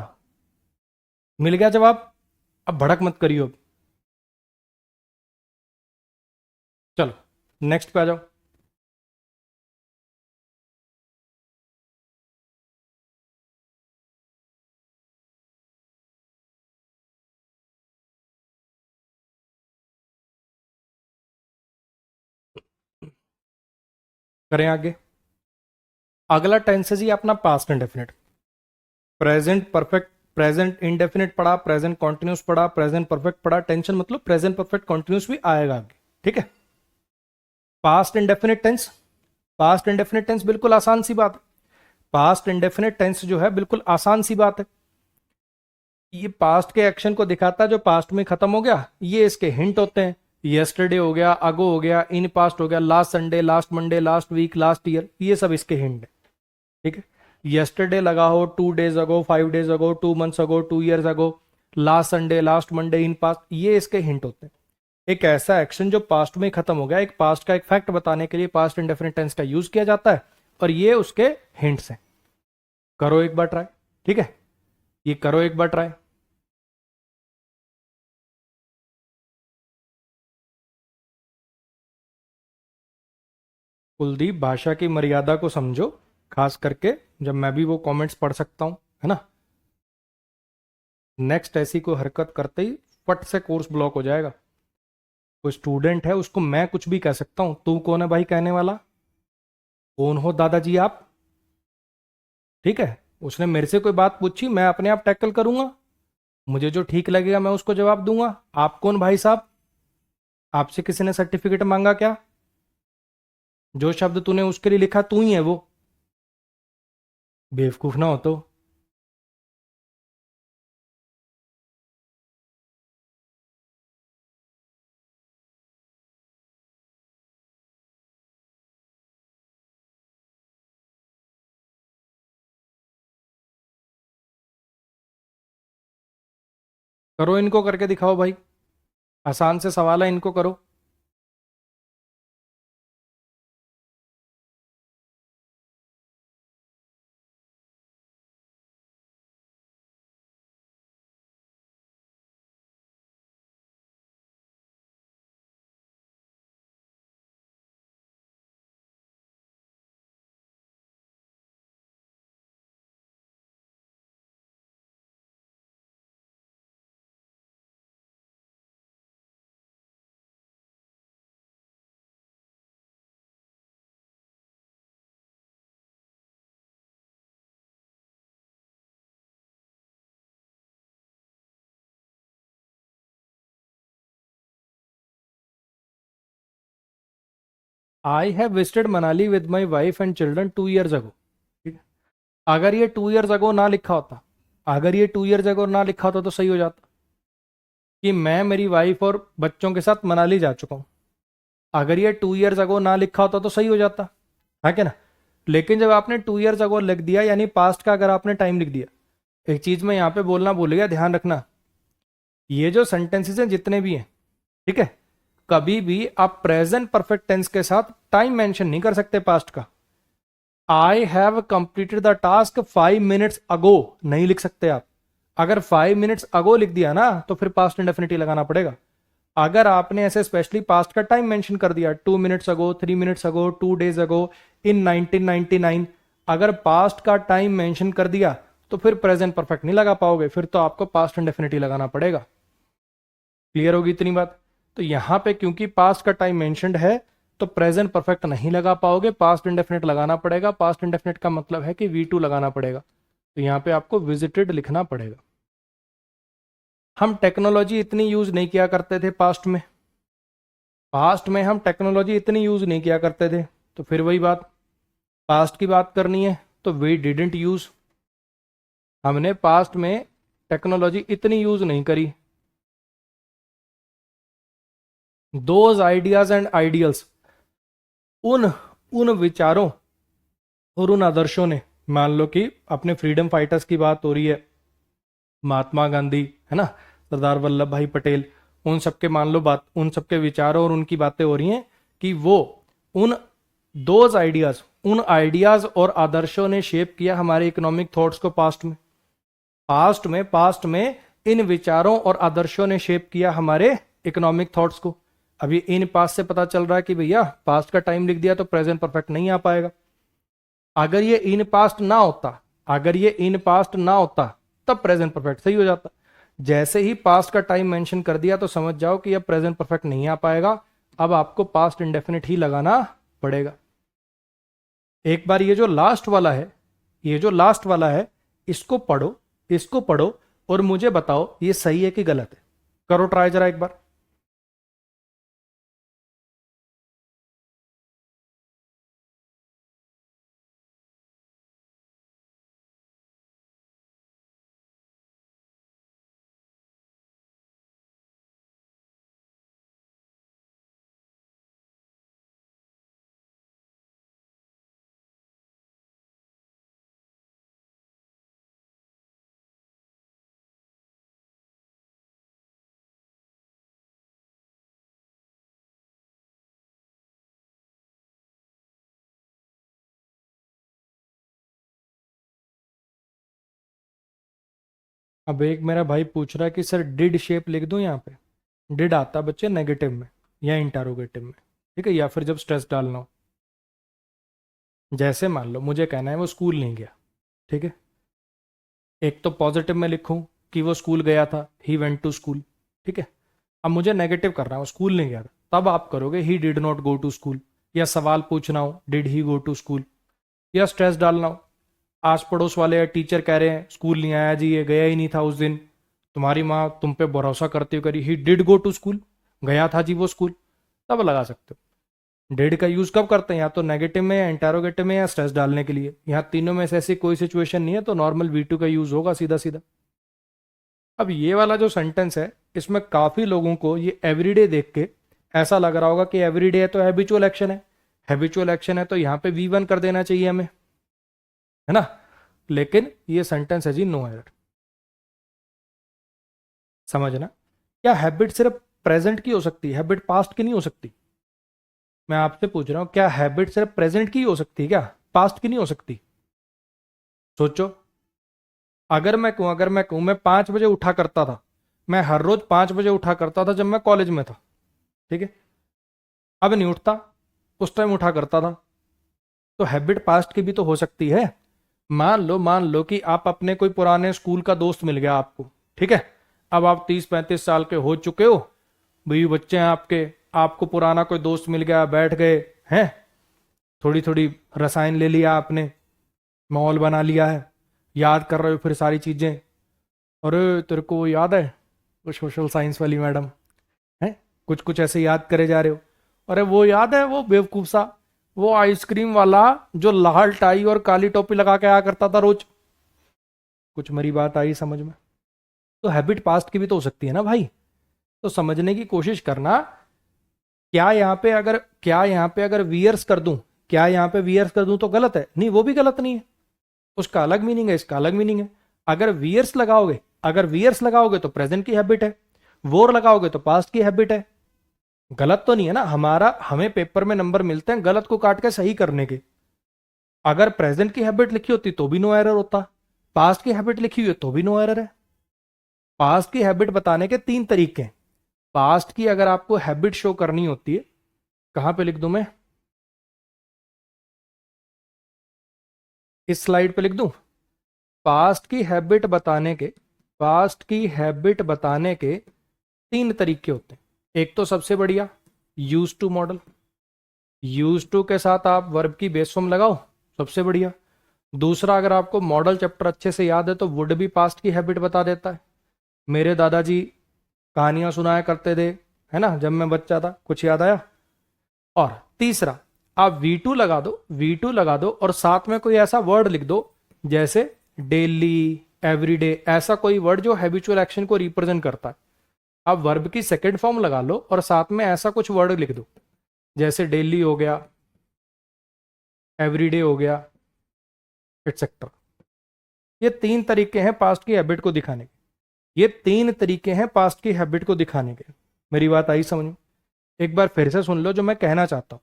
मिल गया जवाब? अब भड़क मत करियो। अब चलो नेक्स्ट पे आ जाओ। करें आगे। अगला टेंस है जी अपना past indefinite. Present perfect, present indefinite पढ़ा, प्रेजेंट कॉन्टिन्यूस पढ़ा, प्रेजेंट परफेक्ट पढ़ा, टेंशन मतलब प्रेजेंट परफेक्ट कॉन्टिन्यूस भी आएगा आगे, ठीक है। Past indefinite tense, past indefinite tense बिल्कुल आसान सी बात है, पास्ट इंडेफिनिट टेंस जो है बिल्कुल आसान सी बात है। ये पास्ट के एक्शन को दिखाता है जो पास्ट में खत्म हो गया, ये इसके हिंट होते हैं। यस्टरडे हो गया, अगो हो गया, इन पास्ट हो गया, last Sunday, last Monday, last week, last year, ये सब इसके हिंट है, ठीक है। यस्टरडे लगा हो 2 days ago, 5 days ago, 2 months ago, 2 years ago, last Sunday, last Monday, in past, ये इसके हिंट होते हैं। एक ऐसा एक्शन जो पास्ट में खत्म हो गया, एक पास्ट का एक फैक्ट बताने के लिए पास्ट इंडेफिनिट टेंस का यूज किया जाता है, और ये उसके हिंट्स हैं। करो एक बार ट्राई, ठीक है, ये करो एक बार ट्राई। कुलदीप, भाषा की मर्यादा को समझो, खास करके जब मैं भी वो कमेंट्स पढ़ सकता हूं, है ना। नेक्स्ट ऐसी कोई हरकत करते ही फट से कोर्स ब्लॉक हो जाएगा। कोई स्टूडेंट है उसको मैं कुछ भी कह सकता हूं, तू कौन है भाई कहने वाला? कौन हो दादाजी आप? ठीक है, उसने मेरे से कोई बात पूछी, मैं अपने आप टैकल करूंगा, मुझे जो ठीक लगेगा मैं उसको जवाब दूंगा। आप कौन भाई साहब? आपसे किसी ने सर्टिफिकेट मांगा क्या? जो शब्द तूने उसके लिए लिखा तू ही है वो। बेवकूफ ना हो तो। करो, इनको करके दिखाओ भाई, आसान से सवाल है, इनको करो। I have visited Manali with my wife and children 2 years ago। ठीक है, अगर ये 2 years ago ना लिखा होता, अगर ये 2 years ago ना लिखा होता तो सही हो जाता कि मैं मेरी वाइफ और बच्चों के साथ मनाली जा चुका हूं। अगर ये 2 years ago ना लिखा होता तो सही हो जाता है क्या ना। लेकिन जब आपने 2 years ago लिख दिया, यानी पास्ट का अगर आपने टाइम लिख दिया, एक चीज में यहां पे बोलना भूल गया, ध्यान रखना, ये जो सेंटेंसेस हैं जितने भी हैं, ठीक है, कभी भी आप प्रेजेंट परफेक्ट टेंस के साथ टाइम मेंशन नहीं कर सकते पास्ट का। I have completed the task 5 minutes अगो नहीं लिख सकते आप। अगर 5 minutes अगो लिख दिया ना तो फिर पास्ट इंडेफिनिटली लगाना पड़ेगा। अगर आपने ऐसे स्पेशली पास्ट का टाइम मेंशन कर दिया, 2 minutes अगो, 3 minutes अगो, 2 days अगो, इन 1999, अगर पास्ट का टाइम मेंशन कर दिया तो फिर प्रेजेंट परफेक्ट नहीं लगा पाओगे, फिर तो आपको पास्ट इंडेफिनिटली लगाना पड़ेगा। क्लियर होगी इतनी बात? तो यहां पे क्योंकि पास्ट का टाइम मेंशन्ड है तो प्रेजेंट परफेक्ट नहीं लगा पाओगे, पास्ट इंडेफिनिट लगाना पड़ेगा। पास्ट इंडेफिनिट का मतलब है कि V2 लगाना पड़ेगा, तो यहां पे आपको विजिटेड लिखना पड़ेगा। हम टेक्नोलॉजी इतनी यूज नहीं किया करते थे पास्ट में, पास्ट में हम टेक्नोलॉजी इतनी यूज नहीं किया करते थे, तो फिर वही बात, पास्ट की बात करनी है तो वी डिडेंट यूज, हमने पास्ट में टेक्नोलॉजी इतनी यूज नहीं करी। दोज आइडियाज एंड आइडियल्स, उन उन विचारों और उन आदर्शों ने, मान लो कि अपने फ्रीडम फाइटर्स की बात हो रही है, महात्मा गांधी, है ना, सरदार वल्लभ भाई पटेल, उन सबके मान लो बात, उन सबके विचारों और उनकी बातें हो रही हैं कि वो उन दोज आइडियाज, उन आइडियाज और आदर्शों ने शेप किया हमारे इकोनॉमिक थॉट्स को पास्ट में। पास्ट में इन विचारों और आदर्शों ने शेप किया हमारे इकोनॉमिक थॉट्स को। अभी इन पास्ट से पता चल रहा है कि भैया पास्ट का टाइम लिख दिया तो प्रेजेंट परफेक्ट नहीं आ पाएगा। अगर ये इन पास्ट ना होता, अगर ये इन पास्ट ना होता तब प्रेजेंट परफेक्ट सही हो जाता। जैसे ही पास्ट का टाइम मेंशन कर दिया तो समझ जाओ कि अब प्रेजेंट परफेक्ट नहीं आ पाएगा, अब आपको पास्ट इंडेफिनिट ही लगाना पड़ेगा। एक बार ये जो लास्ट वाला है, ये जो लास्ट वाला है, इसको पढ़ो, इसको पढ़ो और मुझे बताओ ये सही है कि गलत है। करो ट्राई जरा एक बार। अब एक मेरा भाई पूछ रहा है कि सर डिड शेप लिख दूं यहाँ पे। डिड आता है बच्चे नेगेटिव में या इंटरोगेटिव में, ठीक है, या फिर जब स्ट्रेस डालना हो। जैसे मान लो मुझे कहना है वो स्कूल नहीं गया, ठीक है, एक तो पॉजिटिव में लिखूं कि वो स्कूल गया था, ही वेंट टू स्कूल, ठीक है। अब मुझे नेगेटिव करना है, वो स्कूल नहीं गया था, तब आप करोगे he did not go to school. या सवाल पूछना हो did he go to school, या स्ट्रेस डालना हो, आस पड़ोस वाले या टीचर कह रहे हैं स्कूल नहीं आया जी, ये गया ही नहीं था उस दिन, तुम्हारी माँ तुम पे भरोसा करते हुए करी he did go to school, गया था जी वो स्कूल, तब लगा सकते हो। डिड का यूज कब करते हैं, या तो नेगेटिव में या इंटेरोगेटिव में या स्ट्रेस डालने के लिए। यहाँ तीनों में से ऐसी कोई सिचुएशन नहीं है तो नॉर्मल V2 का यूज होगा सीधा सीधा। अब ये वाला जो सेंटेंस है इसमें काफी लोगों को ये एवरीडे देख के ऐसा लग रहा होगा कि एवरीडे है तो हैबिचुअल एक्शन है, हैबिचुअल एक्शन है तो यहाँ पे V1 कर देना चाहिए हमें, है ना। लेकिन ये सेंटेंस है जी नो एरर। समझना, क्या हैबिट सिर्फ प्रेजेंट की हो सकती है, हैबिट पास्ट की नहीं हो सकती। मैं आपसे पूछ रहा हूं क्या हैबिट सिर्फ प्रेजेंट की हो सकती है, क्या पास्ट की नहीं हो सकती। सोचो, अगर मैं कहूं मैं 5 बजे उठा करता था, मैं हर रोज 5 बजे उठा करता था जब मैं कॉलेज में था, ठीक है, अब नहीं उठता, उस टाइम उठा करता था, तो हैबिट पास्ट की भी तो हो सकती है। मान लो कि आप अपने कोई पुराने स्कूल का दोस्त मिल गया आपको, ठीक है, अब आप 30-35 साल के हो चुके हो, भाई बच्चे हैं आपके, आपको पुराना कोई दोस्त मिल गया, बैठ गए हैं, थोड़ी थोड़ी रसायन ले लिया आपने, माहौल बना लिया है, याद कर रहे हो फिर सारी चीजें। अरे तेरे को वो याद है, वो सोशल साइंस वाली मैडम है, कुछ कुछ ऐसे याद करे जा रहे हो। अरे वो याद है वो बेवकूफ सा, वो आइसक्रीम वाला जो लाल टाई और काली टोपी लगा के आया करता था रोज। कुछ मेरी बात आई समझ में। तो हैबिट पास्ट की भी तो हो सकती है ना भाई। तो समझने की कोशिश करना, क्या यहाँ पे अगर वियर्स कर दूं, क्या यहाँ पे वियर्स कर दूं तो गलत है, नहीं वो भी गलत नहीं है, उसका अलग मीनिंग है, इसका अलग मीनिंग है। अगर वियर्स लगाओगे तो प्रेजेंट की हैबिट है, वोर लगाओगे तो पास्ट की हैबिट है। गलत तो नहीं है ना, हमें पेपर में नंबर मिलते हैं गलत को काट के सही करने के। अगर प्रेजेंट की हैबिट लिखी होती तो भी नो एरर होता, पास्ट की हैबिट लिखी हुई है तो भी नो एरर है। पास्ट की हैबिट बताने के 3 तरीके हैं। पास्ट की अगर आपको हैबिट शो करनी होती है, कहां पे लिख दूं मैं, इस स्लाइड पे लिख दूं। पास्ट की हैबिट बताने के पास्ट की हैबिट बताने के 3 तरीके होते हैं। एक तो सबसे बढ़िया used to model, used to के साथ आप वर्ब की बेस फॉर्म लगाओ, सबसे बढ़िया। दूसरा, अगर आपको मॉडल चैप्टर अच्छे से याद है तो वुड भी पास्ट की हैबिट बता देता है। मेरे दादाजी कहानियां सुनाया करते थे, है ना, जब मैं बच्चा था, कुछ याद आया। और तीसरा, आप V2 लगा दो और साथ में कोई ऐसा वर्ड लिख दो जैसे डेली, एवरीडे, ऐसा कोई वर्ड जो हैबिचुअल एक्शन को रिप्रेजेंट करता है। आप वर्ब की सेकेंड फॉर्म लगा लो और साथ में ऐसा कुछ वर्ड लिख दो जैसे डेली हो गया, एवरीडे हो गया, एटसेट्रा। ये 3 तरीके हैं पास्ट की हैबिट को दिखाने के, ये 3 तरीके हैं पास्ट की हैबिट को दिखाने के। मेरी बात आई समझ में। एक बार फिर से सुन लो जो मैं कहना चाहता हूं।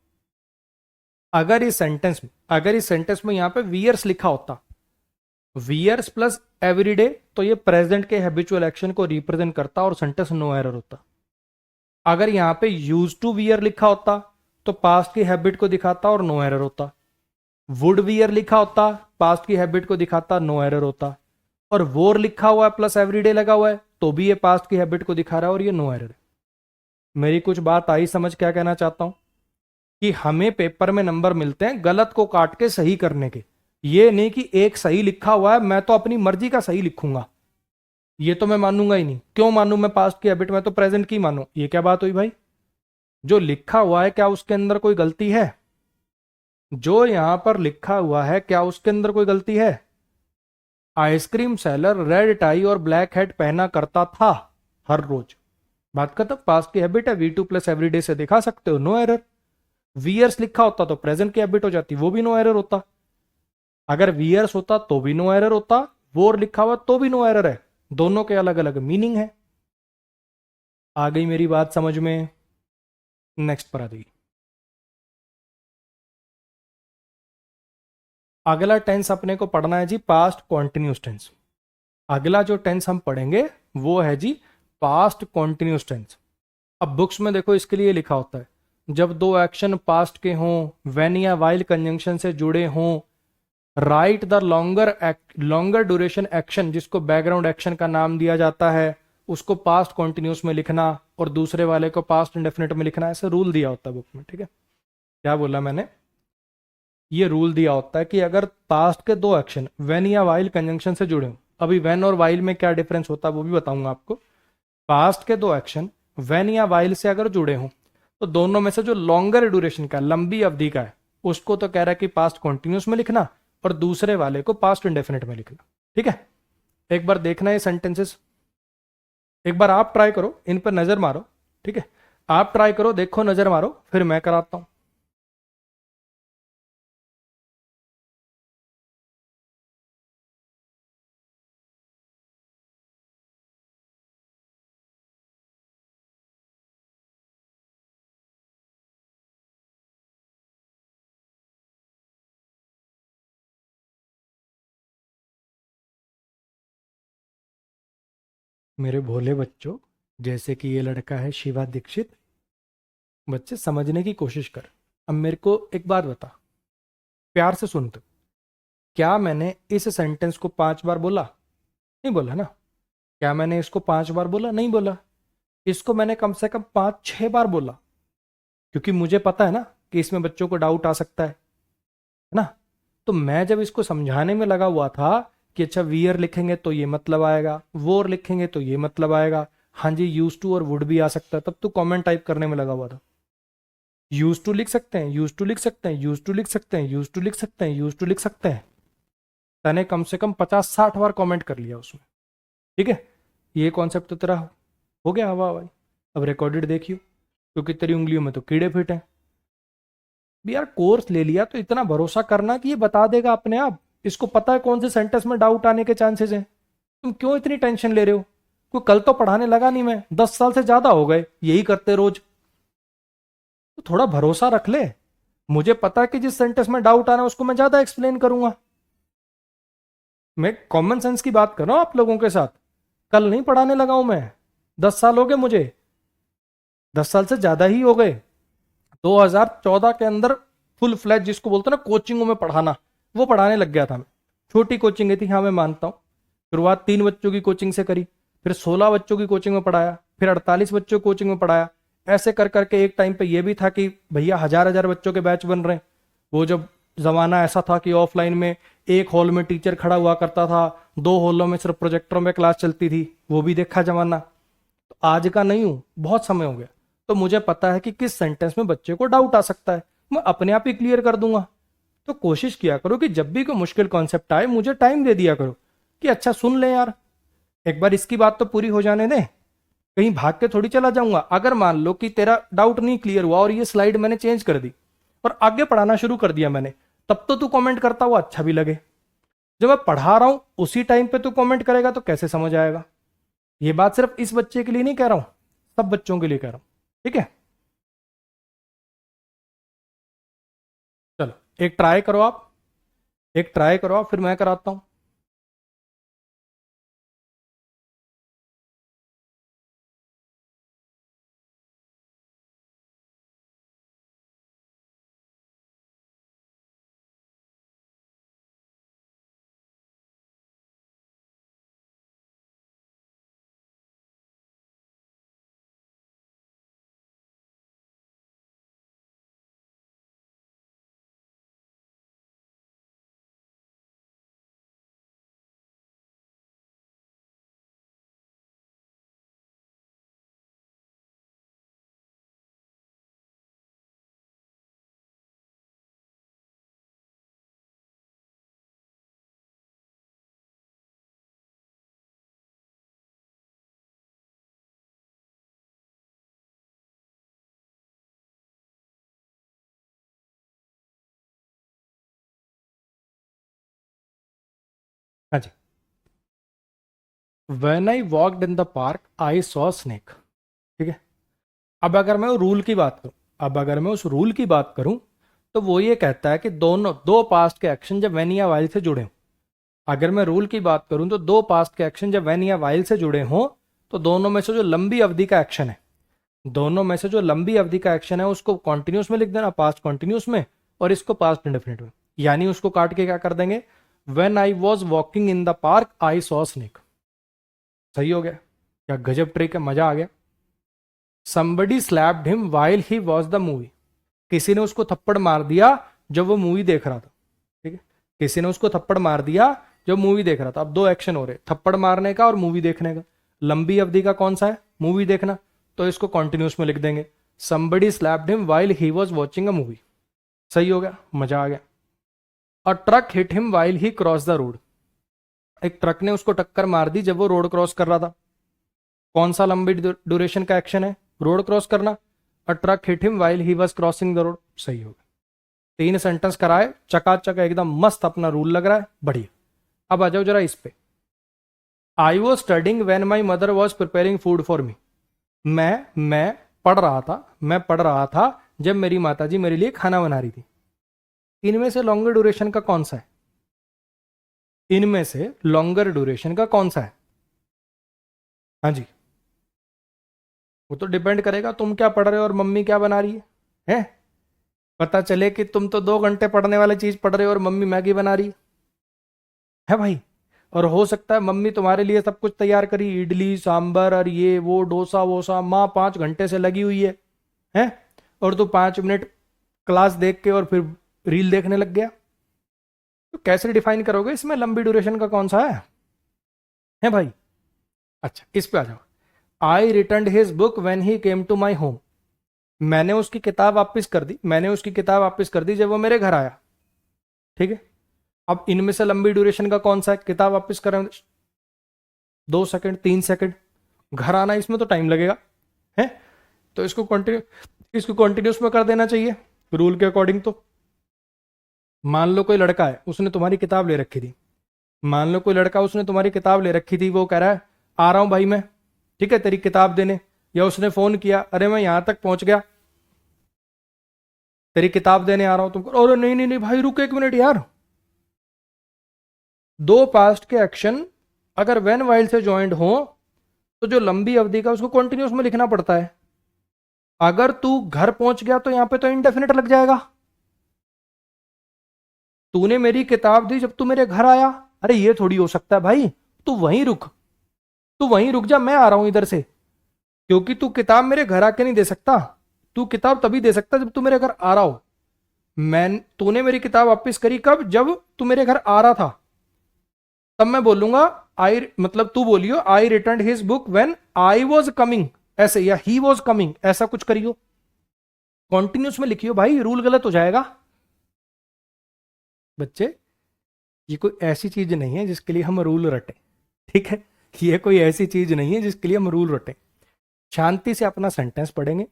अगर इस सेंटेंस में यहां पे वियर्स लिखा होता, वियर्स प्लस एवरीडे, तो ये प्रेजेंट के हैबिचुअल एक्शन को रिप्रेजेंट करता और सेंटेंस नो एरर होता। अगर यहां पे यूज टू वियर लिखा होता तो पास्ट की हैबिट को दिखाता और नो एरर होता। वुड वियर लिखा होता, पास्ट की हैबिट को दिखाता, नो एरर होता। और वोर लिखा हुआ है प्लस एवरीडे लगा हुआ है तो भी ये पास्ट की हैबिट को दिखा रहा है और ये नो एरर है। मेरी कुछ बात आई समझ, क्या कहना चाहता हूं कि हमें पेपर में नंबर मिलते हैं गलत को काट के सही करने के। ये नहीं कि एक सही लिखा हुआ है मैं तो अपनी मर्जी का सही लिखूंगा, ये तो मैं मानूंगा ही नहीं। क्यों मानूं मैं पास्ट की हैबिट, में तो प्रेजेंट की मानूं। ये क्या बात हुई भाई, जो लिखा हुआ है क्या उसके अंदर कोई गलती है, जो यहां पर लिखा हुआ है क्या उसके अंदर कोई गलती है। आइसक्रीम सेलर रेड टाई और ब्लैक हेड पहना करता था हर रोज, बात खत्म। पास्ट की हैबिट है, V2 प्लस एवरीडे से दिखा सकते हो, नो एरर। वियर्स लिखा होता तो प्रेजेंट की हैबिट हो जाती, वो भी नो एरर होता। अगर वियर्स होता तो भी नो एरर होता, वोर लिखा हुआ तो भी नो एरर है। दोनों के अलग अलग मीनिंग है। आ गई मेरी बात समझ में। नेक्स्ट पर आ गई। अगला टेंस अपने को पढ़ना है जी पास्ट कॉन्टिन्यूस टेंस। अगला जो टेंस हम पढ़ेंगे वो है जी पास्ट कॉन्टिन्यूस टेंस। अब बुक्स में देखो इसके लिए लिखा होता है जब दो एक्शन पास्ट के हों, व्हेन या वाइल कंजंक्शन से जुड़े हों, right the longer duration action जिसको बैकग्राउंड एक्शन का नाम दिया जाता है उसको पास्ट कॉन्टिन्यूस में लिखना और दूसरे वाले को पास्ट इंडेफिनिट में लिखना, ऐसे रूल दिया होता है बुक में। ठीक है, क्या बोला मैंने, ये रूल दिया होता है कि अगर पास्ट के दो एक्शन व्हेन या वाइल कंजंक्शन से जुड़े हों, अभी व्हेन और वाइल में क्या डिफरेंस होता है वो भी बताऊंगा आपको। पास्ट के दो एक्शन व्हेन या वाइल से अगर जुड़े हों तो दोनों में से जो लॉन्गर ड्यूरेशन का, लंबी अवधि का है, उसको तो कह रहा है कि पास्ट कॉन्टिन्यूस में लिखना और दूसरे वाले को पास्ट इंडेफिनिट में लिखना। ठीक है, एक बार देखना ये सेंटेंसेस, एक बार आप ट्राई करो, इन पर नजर मारो। ठीक है, आप ट्राई करो, देखो, नजर मारो, फिर मैं कराता हूं। मेरे भोले बच्चों, जैसे कि ये लड़का है शिवा दीक्षित, बच्चे समझने की कोशिश कर। अब मेरे को एक बात बता, प्यार से सुन तू, क्या मैंने इस सेंटेंस को 5 बार बोला? नहीं बोला ना। क्या मैंने इसको 5 बार बोला? नहीं बोला। इसको मैंने कम से कम 5-6 बार बोला, क्योंकि मुझे पता है ना कि इसमें बच्चों को डाउट आ सकता है ना। तो मैं जब इसको समझाने में लगा हुआ था कि अच्छा वियर लिखेंगे तो ये मतलब आएगा, वोर लिखेंगे तो ये मतलब आएगा, हाँ जी यूज टू और वुड भी आ सकता है, तब तो कमेंट टाइप करने में लगा हुआ था। यूज टू लिख सकते हैं, यूज टू लिख सकते हैं, यूज टू लिख सकते हैं, यूज टू लिख सकते हैं, यूज टू लिख सकते हैं। मैंने कम से कम 50-60 बार कमेंट कर लिया उसमें। ठीक है, ये कॉन्सेप्ट तो तेरा हो गया हवा हवाई। अब रिकॉर्डेड देखियो, क्योंकि तेरी उंगलियों में तो कीड़े फिट हैं। भी यार कोर्स ले लिया तो इतना भरोसा करना कि ये बता देगा अपने आप, इसको पता है कौन से सेंटेंस में डाउट आने के चांसेस हैं। तुम क्यों इतनी टेंशन ले रहे हो? कोई कल तो पढ़ाने लगा नहीं मैं, 10 साल से ज्यादा हो गए यही करते रोज। तो थोड़ा भरोसा रख ले, मुझे पता है कि जिस सेंटेंस में डाउट आना है उसको मैं ज्यादा एक्सप्लेन करूंगा। मैं कॉमन सेंस की बात कर रहा हूं आप लोगों के साथ, कल नहीं पढ़ाने लगा हूं मैं। 10 साल हो गए मुझे, 10 साल से ज्यादा ही हो गए। 2014 के अंदर फुल फ्लैज जिसको बोलते हैं ना कोचिंगों में पढ़ाना, वो पढ़ाने लग गया था मैं। छोटी कोचिंग थी, हाँ मैं मानता हूँ। शुरुआत 3 बच्चों की कोचिंग से करी, फिर 16 बच्चों की कोचिंग में पढ़ाया, फिर 48 बच्चों की कोचिंग में पढ़ाया। ऐसे कर करके एक टाइम पे ये भी था कि भैया हजार हजार बच्चों के बैच बन रहे हैं। वो जब जमाना ऐसा था कि ऑफलाइन में एक हॉल में टीचर खड़ा हुआ करता था, 2 हॉलों में सिर्फ प्रोजेक्टरों में क्लास चलती थी, वो भी देखा जमाना। तो आज का नहीं हूं, बहुत समय हो गया। तो मुझे पता है कि किस सेंटेंस में बच्चे को डाउट आ सकता है, मैं अपने आप ही क्लियर कर दूंगा। तो कोशिश किया करो कि जब भी कोई मुश्किल कॉन्सेप्ट आए मुझे टाइम दे दिया करो कि अच्छा सुन ले यार, एक बार इसकी बात तो पूरी हो जाने दे, कहीं भाग के थोड़ी चला जाऊंगा। अगर मान लो कि तेरा डाउट नहीं क्लियर हुआ और ये स्लाइड मैंने चेंज कर दी और आगे पढ़ाना शुरू कर दिया मैंने, तब तो तू कमेंट करता हुआ अच्छा भी लगे। जब मैं पढ़ा रहा हूं उसी टाइम पे तू कमेंट करेगा तो कैसे समझ आएगा? ये बात सिर्फ इस बच्चे के लिए नहीं कह रहा हूं, सब बच्चों के लिए कह रहा हूं। ठीक है, चलो एक ट्राई करो आप, एक ट्राई करो आप, फिर मैं कराता हूं। हाँ जी, when I walked in the park I saw snake. ठीक है, अब अगर मैं रूल की बात करूं, अब अगर मैं उस रूल की बात करूं तो वो ये कहता है कि दोनों दो पास्ट के एक्शन जब वेन या वाइल से जुड़े हों, अगर मैं रूल की बात करूं तो दो पास्ट के एक्शन जब व्हेन या वाइल से जुड़े हों तो दोनों में से जो लंबी अवधि का एक्शन है, दोनों में से जो लंबी अवधि का एक्शन है उसको कॉन्टिन्यूस में लिख देना, पास्ट कॉन्टिन्यूस में, और इसको पास्ट इंडेफिनिट में। यानी उसको काट के क्या कर देंगे, when I was walking in the park I saw snake. सही हो गया, क्या गजब ट्रिक है, मजा आ गया। somebody slapped him while he was the movie, किसी ने उसको थप्पड़ मार दिया जब वो मूवी देख रहा था। ठीक है, किसी ने उसको थप्पड़ मार दिया जब मूवी देख रहा था। अब दो एक्शन हो रहे, थप्पड़ मारने का और मूवी देखने का। लंबी अवधि का कौन सा है, मूवी देखना, तो इसको कॉन्टिन्यूस में लिख देंगे, somebody slapped him while he was watching a movie। सही हो गया, मजा आ गया। A truck hit him while he crossed the road, एक ट्रक ने उसको टक्कर मार दी जब वो रोड क्रॉस कर रहा था। कौन सा लंबी ड्यूरेशन का एक्शन है, रोड क्रॉस करना। A truck hit him while he was crossing the road. सही हो गया, 3 सेंटेंस कराए, चकाचक एकदम मस्त, अपना रूल लग रहा है, बढ़िया। अब आ जाओ जरा इस पे। I was studying when my mother was preparing food for me, मैं पढ़ रहा था जब मेरी माताजी मेरे लिए खाना बना रही थी। इनमें से लॉन्गर ड्यूरेशन का कौन सा है, इनमें से लॉन्गर ड्यूरेशन का कौन सा है? हाँ जी, वो तो डिपेंड करेगा तुम क्या पढ़ रहे हो और मम्मी क्या बना रही है? पता चले कि तुम तो 2 घंटे पढ़ने वाली चीज पढ़ रहे हो और मम्मी मैगी बना रही है भाई। और हो सकता है मम्मी तुम्हारे लिए सब कुछ तैयार करी, इडली सांबर और ये वो डोसा वोसा, माँ 5 घंटे से लगी हुई है और तू 5 मिनट क्लास देख के और फिर रील देखने लग गया। तो कैसे डिफाइन करोगे इसमें लंबी ड्यूरेशन का कौन सा है भाई? अच्छा, इस पे आ जाओ। I return his book when he came to my home, मैंने उसकी किताब वापस कर दी जब वो मेरे घर आया। ठीक है, अब इनमें से लंबी ड्यूरेशन का कौन सा है? किताब वापस कर 2 सेकंड 3 सेकंड, घर आना इसमें तो टाइम लगेगा है, तो इसको कंटिन्यूस में कर देना चाहिए रूल के अकॉर्डिंग। तो मान लो कोई लड़का है, उसने तुम्हारी किताब ले रखी थी, वो कह रहा है आ रहा हूं भाई मैं, ठीक है, तेरी किताब देने। या उसने फोन किया, अरे मैं यहां तक पहुंच गया, तेरी किताब देने आ रहा हूं तुमको। अरे नहीं नहीं नहीं भाई रुक 1 मिनट यार। दो पास्ट के एक्शन अगर व्हेन वाइल से ज्वाइंट हो तो जो लंबी अवधि का उसको कंटिन्यूस में लिखना पड़ता है। अगर तू घर पहुंच गया तो यहां पे तो इंडेफिनिट लग जाएगा। तूने मेरी किताब दी जब तू मेरे घर आया, अरे ये थोड़ी हो सकता है भाई, तू वहीं रुक जा, मैं आ रहा हूं इधर से, क्योंकि तू किताब मेरे घर आके नहीं दे सकता। तू किताब तभी दे सकता जब तू मेरे घर आ रहा हो। तूने मेरी किताब वापस करी कब? जब तू मेरे घर आ रहा था, तब मैं बोलूंगा मतलब तू बोलियो I return his book when I was coming, ऐसे, या ही वॉज कमिंग, ऐसा कुछ करियो, कॉन्टिन्यूस में लिखियो भाई, रूल गलत हो जाएगा। बच्चे, ये कोई ऐसी चीज नहीं है जिसके लिए हम रूल रटें, ठीक है, ये कोई ऐसी चीज नहीं है जिसके लिए हम रूल रटें। शांति से अपना सेंटेंस पढ़ेंगे।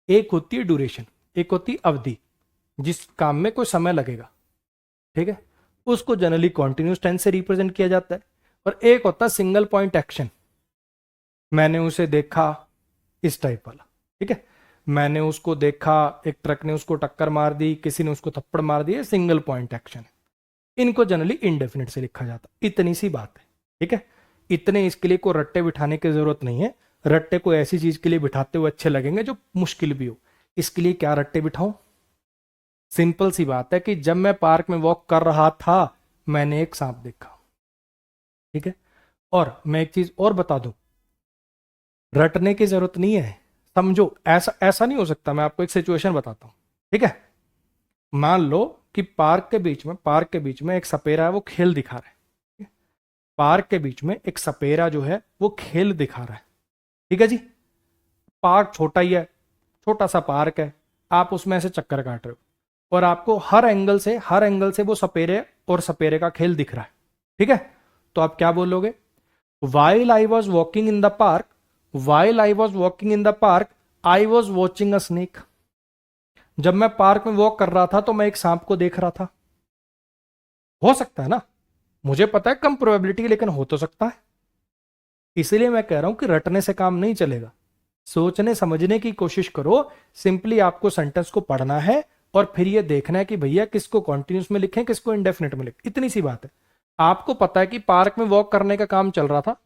एक होती है ड्यूरेशन, एक होती है अवधि, जिस काम में कोई समय लगेगा, ठीक है, उसको जनरली कॉन्टिन्यूस टेंस से रिप्रेजेंट किया जाता है। और एक होता है सिंगल पॉइंट एक्शन, मैंने उसे देखा, इस टाइप वाला, ठीक है, मैंने उसको देखा, एक ट्रक ने उसको टक्कर मार दी, किसी ने उसको थप्पड़ मार दिया, सिंगल पॉइंट एक्शन। इनको जनरली इंडेफिनिट से लिखा जाता है। इतनी सी बात है, ठीक है, इतने इसके लिए कोई रट्टे बिठाने की जरूरत नहीं है। रट्टे को ऐसी चीज के लिए बिठाते हुए अच्छे लगेंगे जो मुश्किल भी हो। इसके लिए क्या रट्टे बिठाऊं? सिंपल सी बात है कि जब मैं पार्क में वॉक कर रहा था मैंने एक सांप देखा, ठीक है। और मैं एक चीज और बता दूं, रटने की जरूरत नहीं है, समझो, ऐसा नहीं हो सकता। मैं आपको एक सिचुएशन बताता हूं, ठीक है। मान लो कि पार्क के बीच में एक सपेरा है, वो खेल दिखा रहा है। पार्क के बीच में एक सपेरा जो है वो खेल दिखा रहा है, ठीक है जी। पार्क छोटा ही है, छोटा सा पार्क है, आप उसमें ऐसे चक्कर काट रहे हो और आपको हर एंगल से वो सपेरे और सपेरे का खेल दिख रहा है, ठीक है। तो आप क्या बोलोगे? While I was walking in the park, I was watching a snake. जब मैं पार्क में वॉक कर रहा था तो मैं एक सांप को देख रहा था। हो सकता है ना, मुझे पता है कम प्रोबेबिलिटी, लेकिन हो तो सकता है। इसलिए मैं कह रहा हूं कि रटने से काम नहीं चलेगा, सोचने समझने की कोशिश करो। सिंपली आपको सेंटेंस को पढ़ना है और फिर ये देखना है कि भैया किसको कॉन्टिन्यूस में लिखें, किसको इंडेफिनिट में लिखें, इतनी सी बात है। आपको पता है कि पार्क में वॉक करने का काम चल रहा था।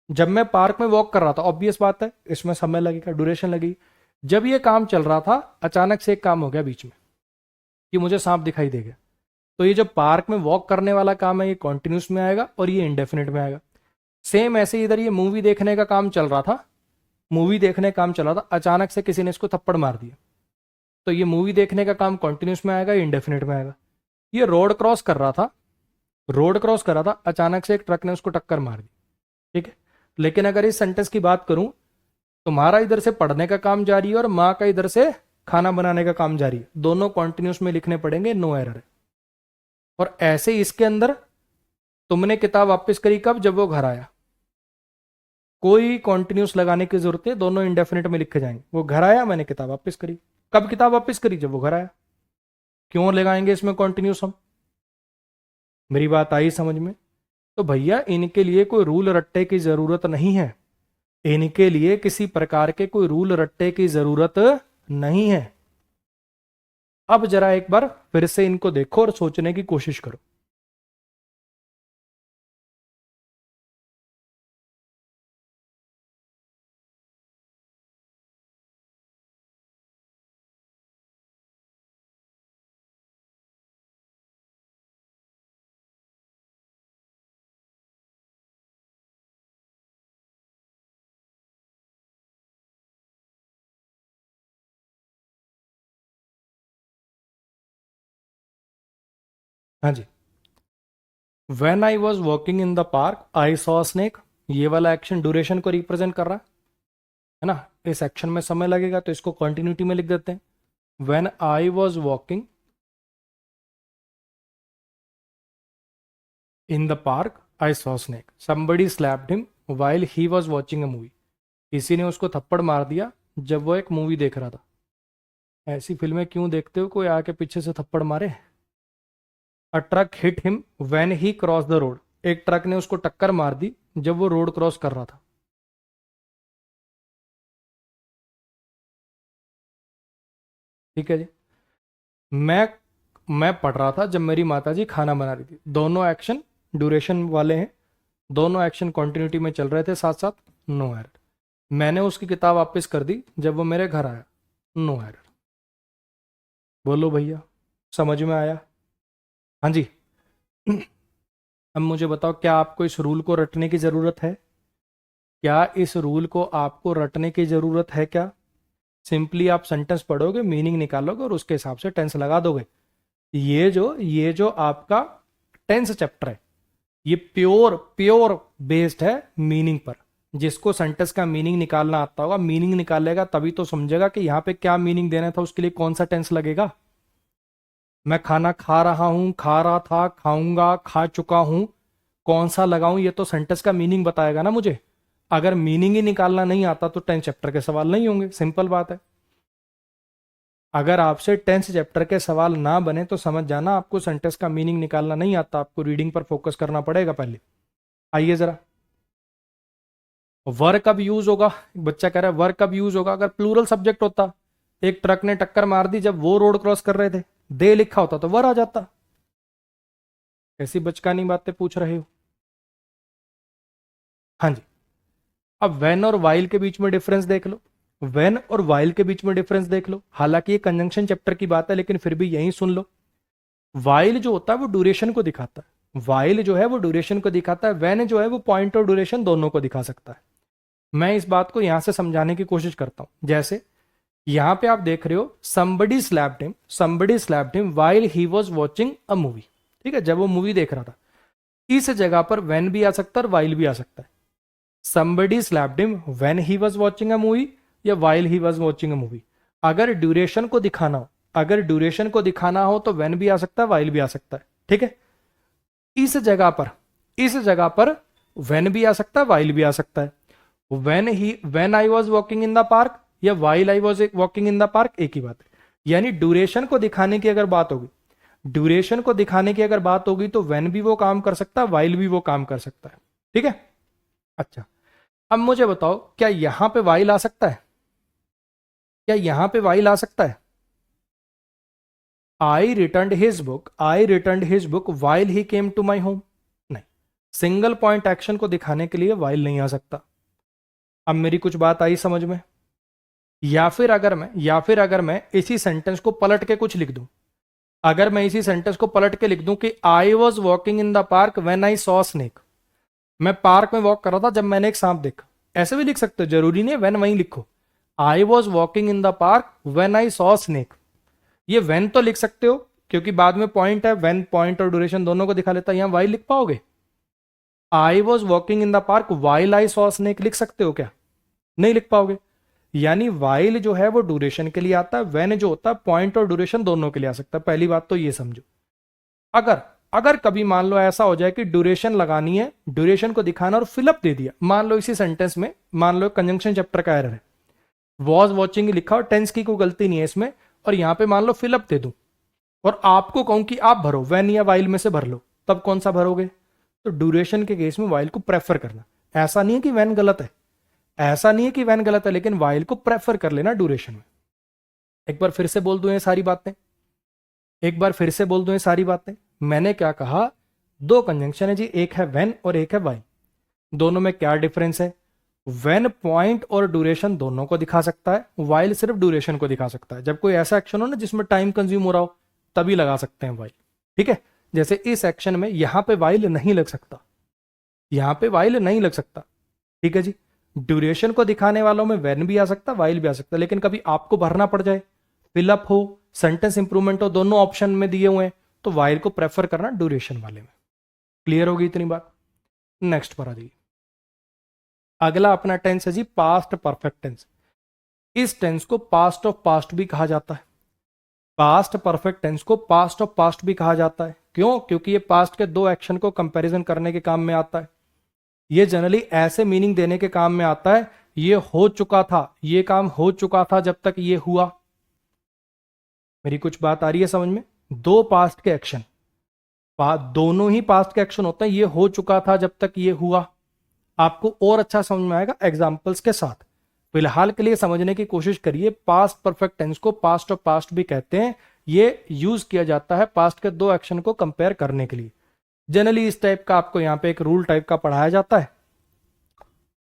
जब मैं पार्क में वॉक कर रहा था, ऑब्वियस बात है इसमें समय लगेगा, ड्यूरेशन लगेगी। जब ये काम चल रहा था, अचानक से एक काम हो गया बीच में कि मुझे सांप दिखाई दे गया। तो ये जो पार्क में वॉक करने वाला काम है, ये कॉन्टिन्यूस में आएगा और ये इंडेफिनिट में आएगा। सेम ऐसे ही इधर ये मूवी देखने का काम चल रहा था, मूवी देखने का काम चल रहा था, अचानक से किसी ने इसको थप्पड़ मार दिया। तो ये मूवी देखने का काम कॉन्टिन्यूस में आएगा, इंडेफिनिट में आएगा। ये रोड क्रॉस कर रहा था, रोड क्रॉस कर रहा था, अचानक से एक ट्रक ने उसको टक्कर मार दी। ठीक है, लेकिन अगर इस सेंटेंस की बात करूं, तुम्हारा इधर से पढ़ने का काम जारी है और माँ का इधर से खाना बनाने का काम जारी है, दोनों कॉन्टिन्यूस में लिखने पड़ेंगे, नो एरर है। और ऐसे इसके अंदर तुमने किताब वापस करी कब? जब वो घर आया। कोई कॉन्टिन्यूस लगाने की जरूरत है, दोनों इंडेफिनिट में लिखे जाएंगे। वो घर आया, मैंने किताब वापस करी। कब किताब वापस करी? जब वो घर आया। क्यों लगाएंगे इसमें कॉन्टिन्यूस हम? मेरी बात आई समझ में? तो भैया इनके लिए कोई रूल रट्टे की जरूरत नहीं है, इनके लिए किसी प्रकार के कोई रूल रट्टे की जरूरत नहीं है। अब जरा एक बार फिर से इनको देखो और सोचने की कोशिश करो। हाँ जी, when I was walking in the park I saw snake, ये वाला एक्शन ड्यूरेशन को रिप्रेजेंट कर रहा है ना। इस एक्शन में समय लगेगा तो इसको कंटिन्यूटी में लिख देते हैं। When I was walking in the park I saw snake, somebody slapped him while he was watching a movie, किसी ने उसको थप्पड़ मार दिया जब वो एक मूवी देख रहा था। ऐसी फिल्में क्यों देखते हो, कोई आके पीछे से थप्पड़ मारे। A truck hit him when he cross the road, एक ट्रक ने उसको टक्कर मार दी जब वो रोड क्रॉस कर रहा था। ठीक है जी। मैं मैं पढ़ रहा था जब मेरी माताजी खाना बना रही थी। दोनों एक्शन ड्यूरेशन वाले हैं, दोनों एक्शन कंटिन्यूटी में चल रहे थे साथ साथ, नो एरर। मैंने उसकी किताब वापस कर दी जब वो मेरे घर आया, नो एरर। बोलो भैया, समझ में आया? हाँ जी। अब मुझे बताओ, क्या आपको इस रूल को रटने की जरूरत है? क्या इस रूल को आपको रटने की जरूरत है क्या? सिंपली आप सेंटेंस पढ़ोगे, मीनिंग निकालोगे और उसके हिसाब से टेंस लगा दोगे। ये जो आपका टेंस चैप्टर है, ये प्योर प्योर बेस्ड है मीनिंग पर। जिसको सेंटेंस का मीनिंग निकालना आता होगा, मीनिंग निकालेगा तभी तो समझेगा कि यहां पे क्या मीनिंग देना था, उसके लिए कौन सा टेंस लगेगा। मैं खाना खा रहा हूं, खा रहा था, खाऊंगा, खा चुका हूं, कौन सा लगाऊं, ये तो सेंटेंस का मीनिंग बताएगा ना मुझे। अगर मीनिंग ही निकालना नहीं आता तो टेंस चैप्टर के सवाल नहीं होंगे, सिंपल बात है। अगर आपसे टेंस चैप्टर के सवाल ना बने तो समझ जाना आपको सेंटेंस का मीनिंग निकालना नहीं आता, आपको रीडिंग पर फोकस करना पड़ेगा पहले। आइए जरा, वर्क कब यूज होगा? एक बच्चा कह रहा है वर्क कब यूज होगा। अगर प्लूरल सब्जेक्ट होता, एक ट्रक ने टक्कर मार दी जब वो रोड क्रॉस कर रहे थे, दे लिखा होता तो वर आ जाता। ऐसी बचकानी बातें पूछ रहे हो? हाँ जी। अब वेन और वाइल के बीच में डिफरेंस देख लो, वेन और वाइल के बीच में डिफरेंस देख लो। हालांकि ये कंजंक्शन चैप्टर की बात है, लेकिन फिर भी यही सुन लो। वाइल जो होता है वो ड्यूरेशन को दिखाता है, वाइल जो है वो ड्यूरेशन को दिखाता है, वेन जो है वो पॉइंट और ड्यूरेशन दोनों को दिखा सकता है। मैं इस बात को यहां से समझाने की कोशिश करता हूं। जैसे यहां पे आप देख रहे हो, somebody slapped him while he was watching a movie। ठीक है, जब वो मूवी देख रहा था। इस जगह पर when भी आ सकता है और while भी आ सकता है। somebody slapped him when he was watching a movie या while he was watching a movie। अगर ड्यूरेशन को दिखाना हो, अगर ड्यूरेशन को दिखाना हो तो when भी आ सकता है, while भी आ सकता है। ठीक है, इस जगह पर when भी आ सकता है, while भी आ सकता है। when I was walking in the park या while I was walking in the park, एक ही बात है। यानी ड्यूरेशन को दिखाने की अगर बात होगी, ड्यूरेशन को दिखाने की अगर बात होगी तो when भी वो काम कर सकता है, while भी वो काम कर सकता है। ठीक है, अच्छा। अब मुझे बताओ, क्या यहां पे while आ सकता है? क्या यहां पे while आ सकता है? I returned his book while he came to my home। Single point action को दिखाने के लिए वाइल नहीं आ सकता। अब मेरी कुछ बात आई समझ में? या फिर अगर मैं इसी सेंटेंस को पलट के कुछ लिख दूं, अगर मैं इसी सेंटेंस को पलट के लिख दूं कि आई was walking in the park when I saw snake, मैं पार्क में वॉक कर रहा था जब मैंने एक सांप देखा, ऐसे भी लिख सकते हो, जरूरी नहीं वेन वहीं लिखो। आई was walking in the park when I saw snake, ये वेन तो लिख सकते हो क्योंकि बाद में पॉइंट है, वेन पॉइंट और ड्यूरेशन दोनों को दिखा लेता है, यहां वाई लिख पाओगे? आई was walking in the park while I saw snake लिख सकते हो क्या? नहीं लिख पाओगे। यानी वाइल जो है वो ड्यूरेशन के लिए आता है, वेन जो होता है पॉइंट और ड्यूरेशन दोनों के लिए आ सकता है। पहली बात तो ये समझो। अगर अगर कभी मान लो ऐसा हो जाए कि ड्यूरेशन लगानी है, ड्यूरेशन को दिखाना और फिलअप दे दिया, मान लो इसी सेंटेंस में, मान लो कंजंक्शन चैप्टर का एरर है, वॉज वॉचिंग लिखा और टेंस की कोई गलती नहीं है इसमें, और यहां पे मान लो फिलअप दे दूं और आपको कहूं कि आप भरो वेन या वाइल में से भर लो, तब कौन सा भरोगे? तो ड्यूरेशन के केस में वाइल को प्रेफर करना। ऐसा नहीं है कि वेन गलत है, ऐसा नहीं है कि वेन गलत है, लेकिन वाइल को प्रेफर कर लेना ड्यूरेशन में। एक बार फिर से बोल दूं ये सारी बातें, एक बार फिर से बोल दूं ये सारी बातें। मैंने क्या कहा? दो कंजंक्शन है जी, एक है वेन और एक है वाइल। दोनों में क्या डिफरेंस है? वेन पॉइंट और ड्यूरेशन दोनों को दिखा सकता है, वाइल सिर्फ ड्यूरेशन को दिखा सकता है। जब कोई ऐसा एक्शन हो ना जिसमें टाइम कंज्यूम हो रहा हो, तभी लगा सकते हैं वाइल। ठीक है, जैसे इस एक्शन में यहां पे वाइल नहीं लग सकता, यहां पे वाइल नहीं लग सकता। ठीक है जी, ड्यूरेशन को दिखाने वालों में वेन भी आ सकता, वाइल भी आ सकता, लेकिन कभी आपको भरना पड़ जाए, फिलअप हो, सेंटेंस इंप्रूवमेंट हो, दोनों ऑप्शन में दिए हुए हैं, तो वाइल को प्रेफर करना ड्यूरेशन वाले में। क्लियर होगी इतनी बात? नेक्स्ट पर आ जाइए। अगला अपना टेंस है जी पास्ट परफेक्ट टेंस। इस टेंस को पास्ट ऑफ पास्ट भी कहा जाता है। पास्ट परफेक्ट टेंस को पास्ट ऑफ पास्ट भी कहा जाता है। क्यों? क्योंकि ये पास्ट के दो एक्शन को कंपैरिजन करने के काम में आता है। ये जनरली ऐसे मीनिंग देने के काम में आता है, ये हो चुका था, ये काम हो चुका था जब तक ये हुआ। मेरी कुछ बात आ रही है समझ में? दो पास्ट के एक्शन, दोनों ही पास्ट के एक्शन होते हैं, ये हो चुका था जब तक ये हुआ। आपको और अच्छा समझ में आएगा एग्जाम्पल्स के साथ। फिलहाल के लिए समझने की कोशिश करिए। पास्ट परफेक्ट टेंस को पास्ट ऑफ पास्ट भी कहते हैं। ये यूज किया जाता है पास्ट के दो एक्शन को कंपेयर करने के लिए। जनरली इस टाइप का आपको यहां पे एक रूल टाइप का पढ़ाया जाता है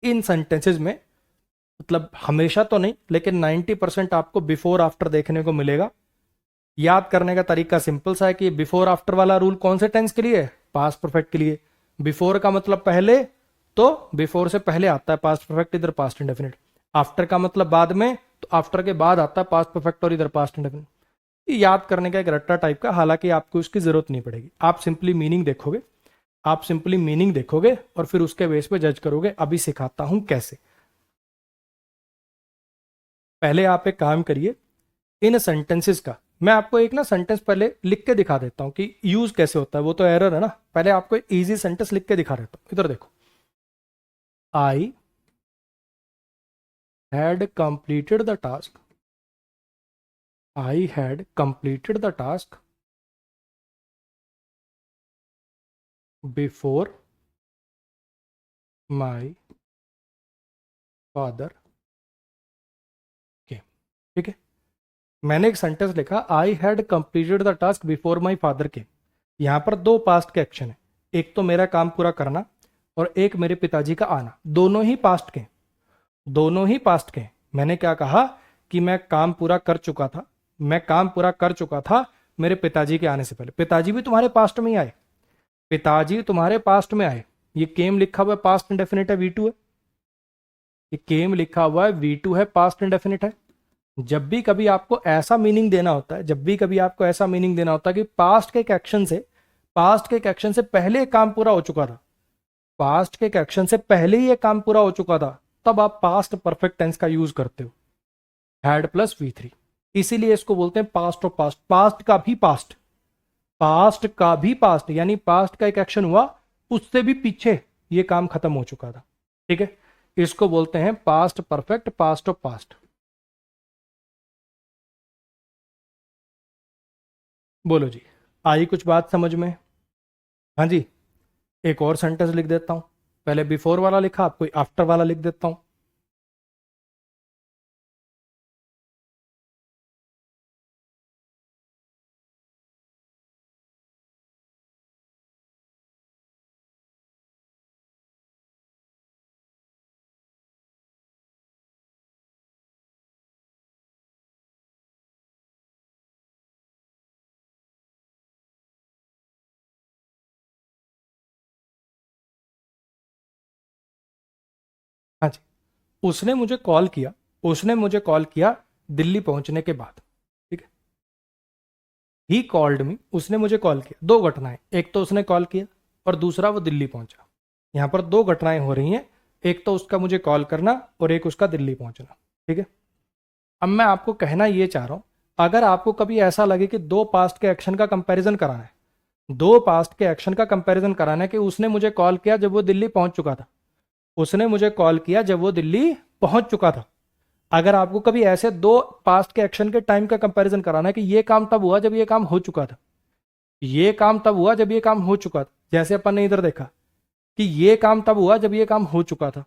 इन सेंटेंसेज में। मतलब हमेशा तो नहीं, लेकिन 90% आपको बिफोर आफ्टर देखने को मिलेगा। याद करने का तरीका सिंपल सा है कि बिफोर आफ्टर वाला रूल कौन से टेंस के लिए है? पास्ट परफेक्ट के लिए। बिफोर का मतलब पहले, तो बिफोर से पहले आता है पास्ट परफेक्ट, इधर पास्ट इंडेफिनिट। आफ्टर का मतलब बाद में, तो आफ्टर के बाद आता है पास्ट परफेक्ट और इधर पास्ट इंडेफिनिट। ये याद करने का एक रट्टा टाइप का, हालांकि आपको इसकी जरूरत नहीं पड़ेगी। आप सिंपली मीनिंग देखोगे, आप सिंपली मीनिंग देखोगे और फिर उसके बेस पे जज करोगे। अभी सिखाता हूं कैसे। पहले आप एक काम करिए, इन सेंटेंसेस का मैं आपको एक ना सेंटेंस पहले लिख के दिखा देता हूं कि यूज कैसे होता है। वो तो एरर है ना, पहले आपको इजी सेंटेंस लिख के दिखा देता हूं। इधर देखो, I had completed the task, I had completed the task before my father के। ठीक है, मैंने एक सेंटेंस लिखा, I had completed the task before my father के। यहां पर दो पास्ट के एक्शन है, एक तो मेरा काम पूरा करना और एक मेरे पिताजी का आना। दोनों ही पास्ट के, दोनों ही पास्ट के। मैंने क्या कहा कि मैं काम पूरा कर चुका था, मैं काम पूरा कर चुका था मेरे पिताजी के आने से पहले। पिताजी भी तुम्हारे पास्ट में ही आए, पिताजी तुम्हारे पास्ट में आए। ये केम लिखा हुआ है पास्ट इंडेफिनिट है, V2 है। ये केम लिखा हुआ है V2 है, पास्ट इंडेफिनिट है। जब भी कभी आपको ऐसा मीनिंग देना होता है, जब भी कभी आपको ऐसा मीनिंग देना होता है कि पास्ट के एक एक्शन से, पास्ट के एक एक्शन से पहले एक काम पूरा हो चुका था, पास्ट के एक एक्शन से पहले ही एक काम पूरा हो चुका था, तब आप पास्ट परफेक्ट टेंस का यूज करते हो, हैड प्लस V3। इसीलिए इसको बोलते हैं पास्ट ऑफ पास्ट। पास्ट का भी पास्ट, पास्ट का भी पास्ट, यानी पास्ट का एक एक्शन हुआ, उससे भी पीछे ये काम खत्म हो चुका था। ठीक है, इसको बोलते हैं past perfect, past of past. बोलो जी, आई कुछ बात समझ में? हाँ जी। एक और सेंटेंस लिख देता हूं। पहले बिफोर वाला लिखा, आपको आफ्टर वाला लिख देता हूं। हाँ जी, उसने मुझे कॉल किया, उसने मुझे कॉल किया दिल्ली पहुंचने के बाद, ठीक है। ही कॉल्ड मी, उसने मुझे कॉल किया। दो घटनाएं, एक तो उसने कॉल किया और दूसरा वो दिल्ली पहुंचा। यहां पर दो घटनाएं हो रही हैं, एक तो उसका मुझे कॉल करना और एक उसका दिल्ली पहुंचना, ठीक है। अब मैं आपको कहना ये चाह रहा हूं, अगर आपको कभी ऐसा लगे कि दो पास्ट के एक्शन का कंपैरिजन कराना है, दो पास्ट के एक्शन का कंपैरिजन कराना है कि उसने मुझे कॉल किया जब वो दिल्ली पहुंच चुका था, उसने मुझे कॉल किया जब वो दिल्ली पहुंच चुका था। अगर आपको कभी ऐसे दो पास्ट के एक्शन के टाइम का कंपैरिजन कराना है कि ये काम तब हुआ जब ये काम हो चुका था, ये काम तब हुआ जब ये काम हो चुका था, जैसे अपन ने इधर देखा कि ये काम तब हुआ जब ये काम हो चुका था।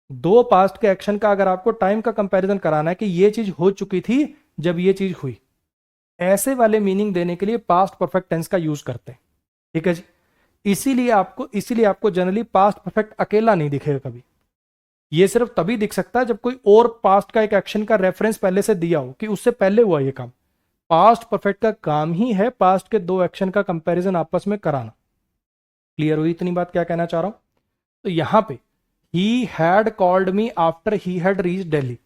दो पास्ट के एक्शन का अगर आपको टाइम का कंपैरिजन कराना है कि ये चीज हो चुकी थी जब ये चीज हुई, ऐसे वाले मीनिंग देने के लिए पास्ट परफेक्ट टेंस का यूज करते हैं, ठीक है जी। इसीलिए आपको जनरली पास्ट परफेक्ट अकेला नहीं दिखेगा कभी। ये सिर्फ तभी दिख सकता है जब कोई और पास्ट का एक एक्शन का रेफरेंस पहले से दिया हो कि उससे पहले हुआ ये काम। पास्ट परफेक्ट का काम ही है पास्ट के दो एक्शन का कंपैरिजन आपस में कराना। क्लियर हुई इतनी बात क्या कहना चाह रहा हूं? तो यहां पे he had called me after he had reach Delhi,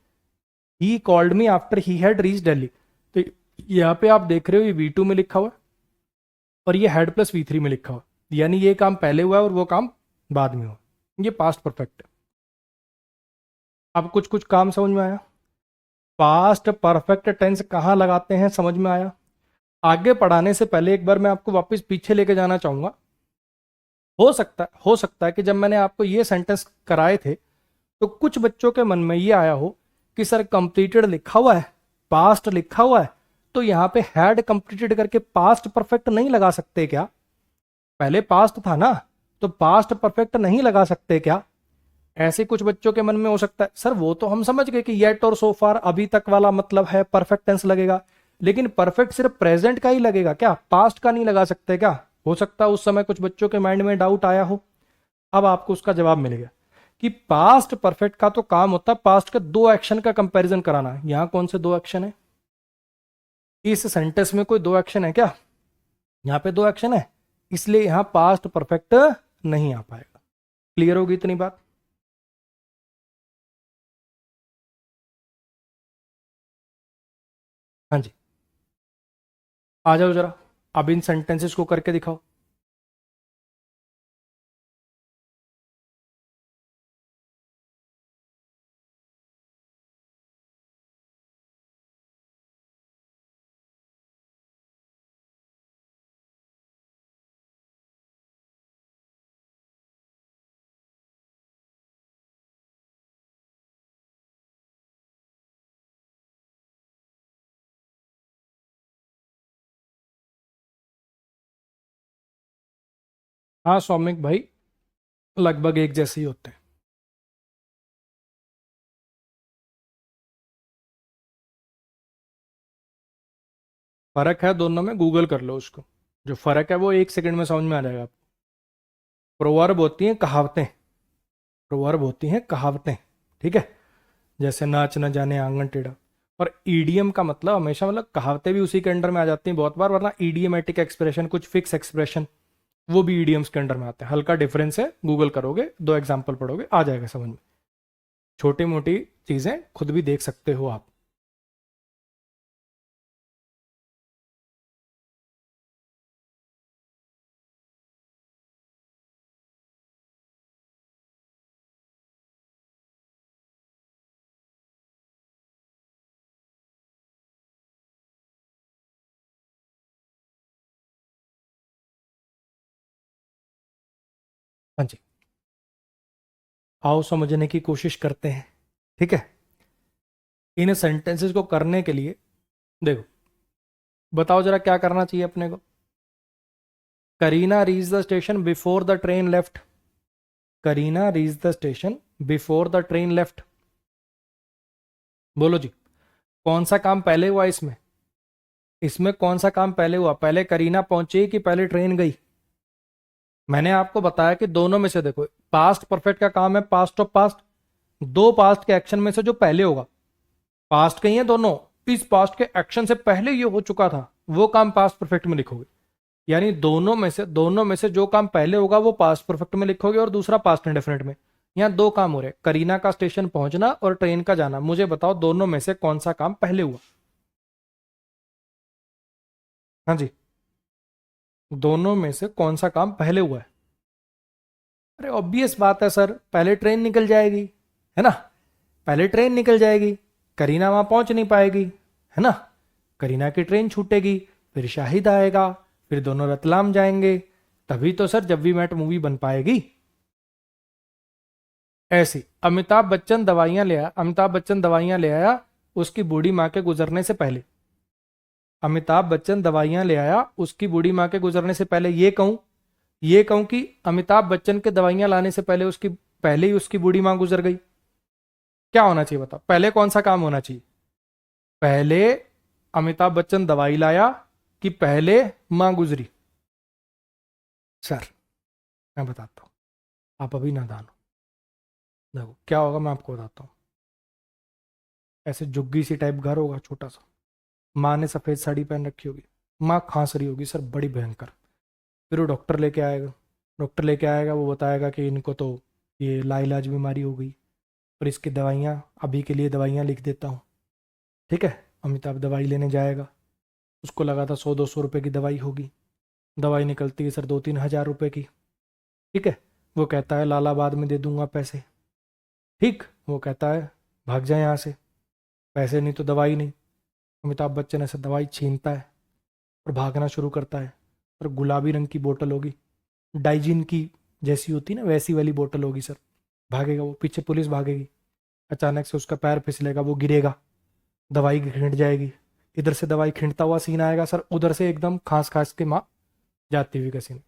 he called me after he had reach Delhi. तो यहां पे आप देख रहे हो ये V2 में लिखा हुआ है और ये हैड प्लस V3 में लिखा हुआ है, यानी ये काम पहले हुआ है और वो काम बाद में हुआ। ये पास्ट परफेक्ट है। अब कुछ कुछ काम समझ में आया? पास्ट परफेक्ट टेंस कहाँ लगाते हैं समझ में आया? आगे पढ़ाने से पहले एक बार मैं आपको वापस पीछे लेके जाना चाहूंगा। हो सकता है कि जब मैंने आपको ये सेंटेंस कराए थे तो कुछ बच्चों के मन में ये आया हो कि सर कंप्लीटेड लिखा हुआ है, पास्ट लिखा हुआ है, तो यहां पे हैड कंप्लीटेड करके पास्ट परफेक्ट नहीं लगा सकते क्या? पहले पास्ट था ना, तो पास्ट परफेक्ट नहीं लगा सकते क्या? ऐसे कुछ बच्चों के मन में हो सकता है सर वो तो हम समझ गए कि येट और सो फार अभी तक वाला मतलब है, परफेक्ट टेंस लगेगा, लेकिन परफेक्ट सिर्फ प्रेजेंट का ही लगेगा क्या, पास्ट का नहीं लगा सकते क्या? हो सकता है उस समय कुछ बच्चों के माइंड में डाउट आया हो। अब आपको उसका जवाब मिलेगा कि पास्ट परफेक्ट का तो काम होता है पास्ट के दो एक्शन का कंपैरिजन कराना। यहां कौन से दो एक्शन है? इस सेंटेंस में कोई दो एक्शन है क्या? यहां पे दो एक्शन है, इसलिए यहां पास्ट परफेक्ट नहीं आ पाएगा। क्लियर होगी इतनी बात? हाँ जी, आ जाओ जरा, अब इन सेंटेंसेस को करके दिखाओ। हाँ सौमिक भाई, लगभग एक जैसे ही होते हैं। फर्क है दोनों में, गूगल कर लो उसको, जो फर्क है वो एक सेकंड में समझ में आ जाएगा आपको। प्रोवर्ब होती हैं कहावतें, प्रोवर्ब होती हैं कहावतें, ठीक है। जैसे नाच न जाने आंगन टेढ़ा। और ईडीएम का मतलब हमेशा, मतलब कहावतें भी उसी के अंडर में आ जाती हैं बहुत बार, वरना ईडीएमेटिक एक्सप्रेशन, कुछ फिक्स एक्सप्रेशन, वो भी ईडीएम्स के अंडर में आते हैं। हल्का डिफरेंस है, गूगल करोगे, दो एग्जाम्पल पढ़ोगे, आ जाएगा समझ में। छोटी मोटी चीजें खुद भी देख सकते हो आप। हाँ जी, आओ समझने की कोशिश करते हैं, ठीक है। इन सेंटेंसेस को करने के लिए देखो, बताओ जरा क्या करना चाहिए अपने को। Kareena reach the station before the train left, Kareena reach the station before the train left. बोलो जी, कौन सा काम पहले हुआ इसमें? इसमें कौन सा काम पहले हुआ? पहले करीना पहुंची कि पहले ट्रेन गई? मैंने आपको बताया कि दोनों में से देखो, पास्ट परफेक्ट का काम है पास्ट ऑफ पास्ट, दो पास्ट के एक्शन में से जो पहले होगा, पास्ट के ही है दोनों, इस पास्ट के एक्शन से पहले ये हो चुका था, वो काम पास्ट परफेक्ट में लिखोगे। यानी दोनों में से जो काम पहले होगा वो पास्ट परफेक्ट में लिखोगे और दूसरा पास्ट इंडेफिनिट में। यहाँ दो काम हो रहे, करीना का स्टेशन पहुंचना और ट्रेन का जाना। मुझे बताओ दोनों में से कौन सा काम पहले हुआ? हाँ जी, दोनों में से कौन सा काम पहले हुआ है? अरे ऑब्वियस बात है सर, पहले ट्रेन निकल जाएगी, है ना? पहले ट्रेन निकल जाएगी, करीना वहां पहुंच नहीं पाएगी, है ना? करीना की ट्रेन छूटेगी, फिर शाहिद आएगा, फिर दोनों रतलाम जाएंगे, तभी तो सर जब वी मेट मूवी बन पाएगी। ऐसी अमिताभ बच्चन दवाइयां ले आया उसकी बूढ़ी माँ के गुजरने से पहले। अमिताभ बच्चन दवाइयां ले आया उसकी बूढ़ी माँ के गुजरने से पहले। ये कहूं कि अमिताभ बच्चन के दवाइयां लाने से पहले ही उसकी बूढ़ी माँ गुजर गई। क्या होना चाहिए बताओ, पहले कौन सा काम होना चाहिए? पहले अमिताभ बच्चन दवाई लाया कि पहले माँ गुजरी? सर मैं बताता हूं, आप अभी नादान हो। देखो क्या होगा, मैं आपको बताता हूँ। ऐसे झुग्गी सी टाइप घर होगा छोटा सा, माँ ने सफेद साड़ी पहन रखी होगी, माँ खांस रही होगी सर बड़ी भयंकर। फिर वो डॉक्टर लेके आएगा, वो बताएगा कि इनको तो ये लाइलाज बीमारी हो गई और इसकी दवाइयाँ अभी के लिए दवाइयाँ लिख देता हूँ। ठीक है, अमिताभ दवाई लेने जाएगा, उसको लगा था 100-200 रुपये की दवाई होगी, दवाई निकलती है सर 2-3 हज़ार रुपये की। ठीक है, वो कहता है लाला बाद में दे दूंगा पैसे। ठीक, वो कहता है भाग जाए यहाँ से, पैसे नहीं तो दवाई नहीं। अमिताभ बच्चन ऐसे दवाई छीनता है और भागना शुरू करता है, और गुलाबी रंग की बोतल होगी, डाइजीन की जैसी होती ना वैसी वाली बोतल होगी सर। भागेगा वो, पीछे पुलिस भागेगी, अचानक से उसका पैर फिसलेगा, वो गिरेगा, दवाई खिंच जाएगी। इधर से दवाई खिंचता हुआ सीन आएगा सर, उधर से एकदम खांस खांस के माँ जाती हुई का सीन।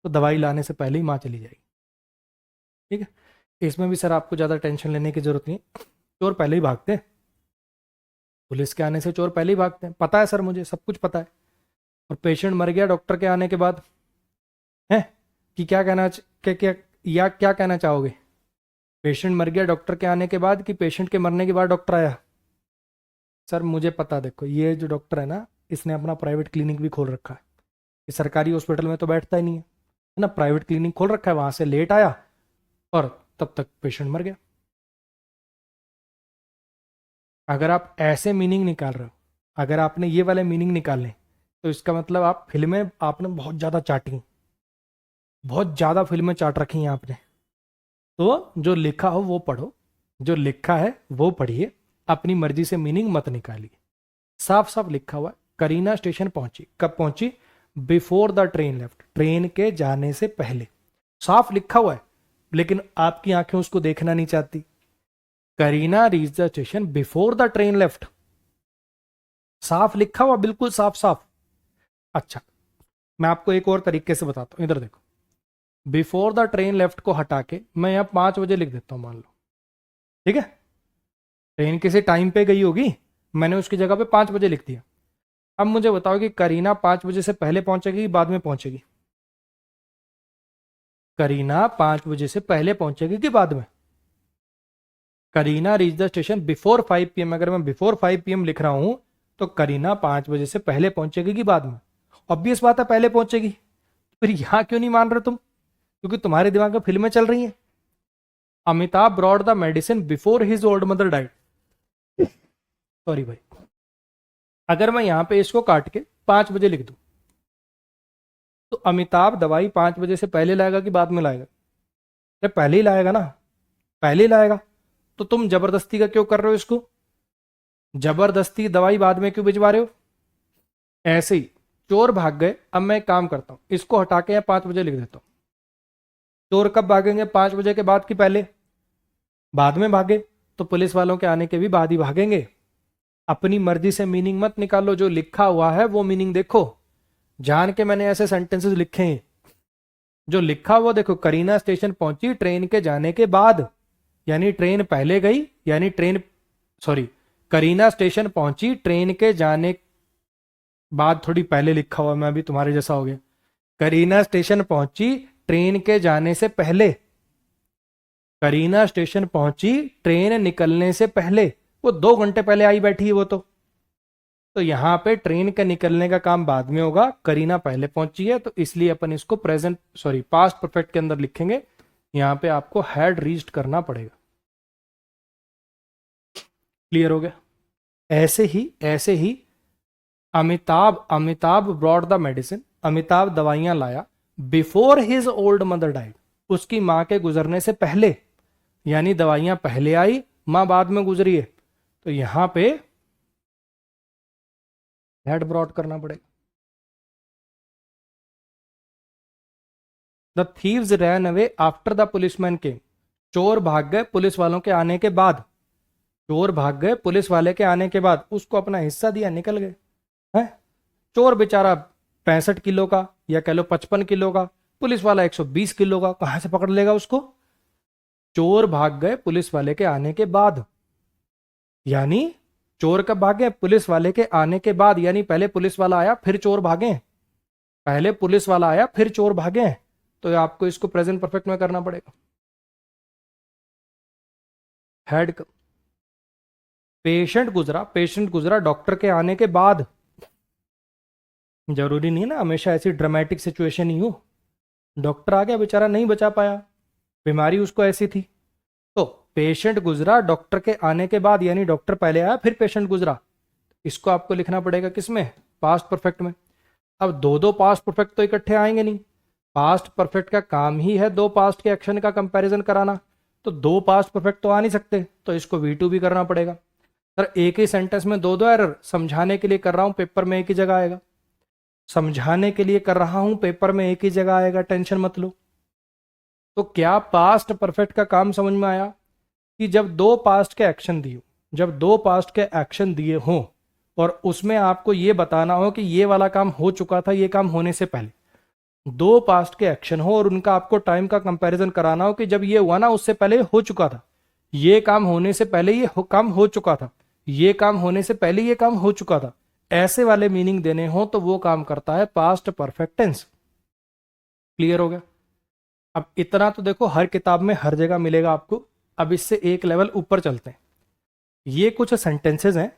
तो दवाई लाने से पहले ही माँ चली जाएगी। ठीक है, इसमें भी सर आपको ज़्यादा टेंशन लेने की जरूरत नहीं, चोर पहले ही भागते हैं, पुलिस के आने से चोर पहले ही भागते हैं, पता है सर, मुझे सब कुछ पता है। और पेशेंट मर गया डॉक्टर के आने के बाद है कि क्या कहना क्या क्या या क्या कहना चाहोगे? पेशेंट मर गया डॉक्टर के आने के बाद कि पेशेंट के मरने के बाद डॉक्टर आया? सर मुझे पता, देखो ये जो डॉक्टर है ना, इसने अपना प्राइवेट क्लिनिक भी खोल रखा है। ये सरकारी हॉस्पिटल में तो बैठता ही नहीं है ना, प्राइवेट क्लिनिक खोल रखा है, वहां से लेट आया और तब तक पेशेंट मर गया। अगर आप ऐसे मीनिंग निकाल रहे हो, अगर आपने ये वाले मीनिंग निकालने, तो इसका मतलब आप फिल्में आपने बहुत ज़्यादा चाटी, बहुत ज़्यादा फिल्में चाट रखी हैं आपने। तो जो लिखा हो वो पढ़ो, जो लिखा है वो पढ़िए, अपनी मर्जी से मीनिंग मत निकालिए। साफ साफ लिखा हुआ है, करीना स्टेशन पहुंची, कब पहुंची? Before the train left, train के जाने से पहले। साफ लिखा हुआ है, लेकिन आपकी आंखें उसको देखना नहीं चाहती। Kareena reach the station before the train left, साफ लिखा हुआ, बिल्कुल साफ साफ। अच्छा, मैं आपको एक और तरीके से बताता हूं, इधर देखो, बिफोर द ट्रेन लेफ्ट को हटा के मैं यहां 5 बजे लिख देता हूं, मान लो। ठीक है, ट्रेन किसी टाइम पे गई होगी, मैंने उसकी जगह पे 5 बजे लिख दिया। अब मुझे बताओ कि करीना 5 बजे से पहले पहुंचेगी बाद में पहुंचेगी? करीना 5 बजे से पहले पहुंचेगी कि बाद में? Kareena reach the station before 5 PM, अगर मैं बिफोर 5 PM लिख रहा हूं तो करीना 5 बजे से पहले पहुंचेगी कि बाद में? ऑब्वियस बात है पहले पहुंचेगी। फिर यहां क्यों नहीं मान रहे तुम? क्योंकि तुम्हारे दिमाग में फिल्में चल रही हैं। Amitabh brought the medicine before his old mother died. Sorry भाई, अगर मैं यहां पे इसको काट के 5 बजे लिख दूं, तो अमिताभ दवाई 5 बजे से पहले लाएगा कि बाद में लाएगा? अरे पहले ही लाएगा ना, पहले ही लाएगा। तो तुम जबरदस्ती का क्यों कर रहे हो इसको? जबरदस्ती दवाई बाद में क्यों भिजवा रहे हो? ऐसे ही चोर भाग गए, अब मैं एक काम करता हूं, इसको हटा के 5 बजे लिख देता हूं। चोर कब भागेंगे? 5 बजे के बाद कि पहले? बाद में भागे तो पुलिस वालों के आने के भी बाद ही भागेंगे। अपनी मर्जी से मीनिंग मत निकालो, जो लिखा हुआ है वो मीनिंग देखो। जान के मैंने ऐसे सेंटेंसेस लिखे हैं, जो लिखा हुआ देखो, करीना स्टेशन पहुंची ट्रेन के जाने के बाद, यानी ट्रेन पहले गई, यानी ट्रेन, सॉरी, करीना स्टेशन पहुंची ट्रेन के जाने बाद, थोड़ी पहले लिखा हुआ, मैं भी तुम्हारे जैसा हो गया। करीना स्टेशन पहुंची ट्रेन के जाने से पहले, करीना स्टेशन पहुंची ट्रेन निकलने से पहले, वो 2 घंटे पहले आई बैठी है वो तो यहां पे ट्रेन के निकलने का काम बाद में होगा, करीना पहले पहुंची है, तो इसलिए अपन इसको प्रेजेंट, सॉरी, पास्ट परफेक्ट के अंदर लिखेंगे यहां पे आपको हैड रीच्ड करना पड़ेगा। क्लियर हो गया? ऐसे ही Amitabh brought the medicine, Amitabh दवाइयां लाया before his old mother died, उसकी मां के गुजरने से पहले, यानी दवाइयां पहले आई, मां बाद में गुजरी है, तो यहां पे हेड ब्रॉड करना पड़ेगा। The thieves ran away after the policeman came, चोर भाग गए पुलिस वालों के आने के बाद, चोर भाग गए पुलिस वाले के आने के बाद, उसको अपना हिस्सा दिया, निकल गए हैं। चोर बेचारा 65 किलो का या कह लो 55 किलो का, पुलिस वाला 120 किलो का, कहां से पकड़ लेगा उसको? चोर भाग गए पुलिस वाले के आने के बाद, यानी चोर कब भागे? पुलिस वाले के आने के बाद, यानी पहले पुलिस वाला आया फिर चोर भागे, पहले पुलिस वाला आया फिर चोर भागे, तो आपको इसको प्रेजेंट परफेक्ट में करना पड़ेगा। हेड पेशेंट गुजरा डॉक्टर के आने के बाद, जरूरी नहीं ना हमेशा ऐसी ड्रामेटिक सिचुएशन ही हो, डॉक्टर आ गया बेचारा नहीं बचा पाया, बीमारी उसको ऐसी थी, तो पेशेंट गुजरा डॉक्टर के आने के बाद, यानी डॉक्टर पहले आया फिर पेशेंट गुजरा, इसको आपको लिखना पड़ेगा किसमें? पास्ट परफेक्ट में। अब दो दो पास्ट परफेक्ट तो इकट्ठे आएंगे नहीं, पास्ट परफेक्ट का काम ही है दो पास्ट के एक्शन का कंपैरिजन कराना, तो दो पास्ट परफेक्ट तो आ नहीं सकते, तो इसको V2 भी करना पड़ेगा। सर एक ही सेंटेंस में दो दो एरर, समझाने के लिए कर रहा हूं, पेपर में एक ही जगह आएगा, समझाने के लिए कर रहा हूं, पेपर में एक ही जगह आएगा, टेंशन मत लो। तो क्या पास्ट परफेक्ट का काम समझ में आया कि जब दो पास्ट के एक्शन दिए, जब दो पास्ट के एक्शन दिए हों और उसमें आपको ये बताना हो कि ये वाला काम हो चुका था ये काम होने से पहले, दो पास्ट के एक्शन हो और उनका आपको टाइम का कंपैरिजन कराना हो कि जब ये हुआ ना उससे पहले हो चुका था, ये काम होने से पहले ये काम हो चुका था, ये काम होने से पहले ये काम हो चुका था, ऐसे वाले मीनिंग देने हो तो वो काम करता है पास्ट परफेक्ट टेंस। क्लियर हो गया? अब इतना तो देखो हर किताब में हर जगह मिलेगा आपको। अब इससे एक लेवल ऊपर चलते हैं, ये कुछ सेंटेंसेस हैं,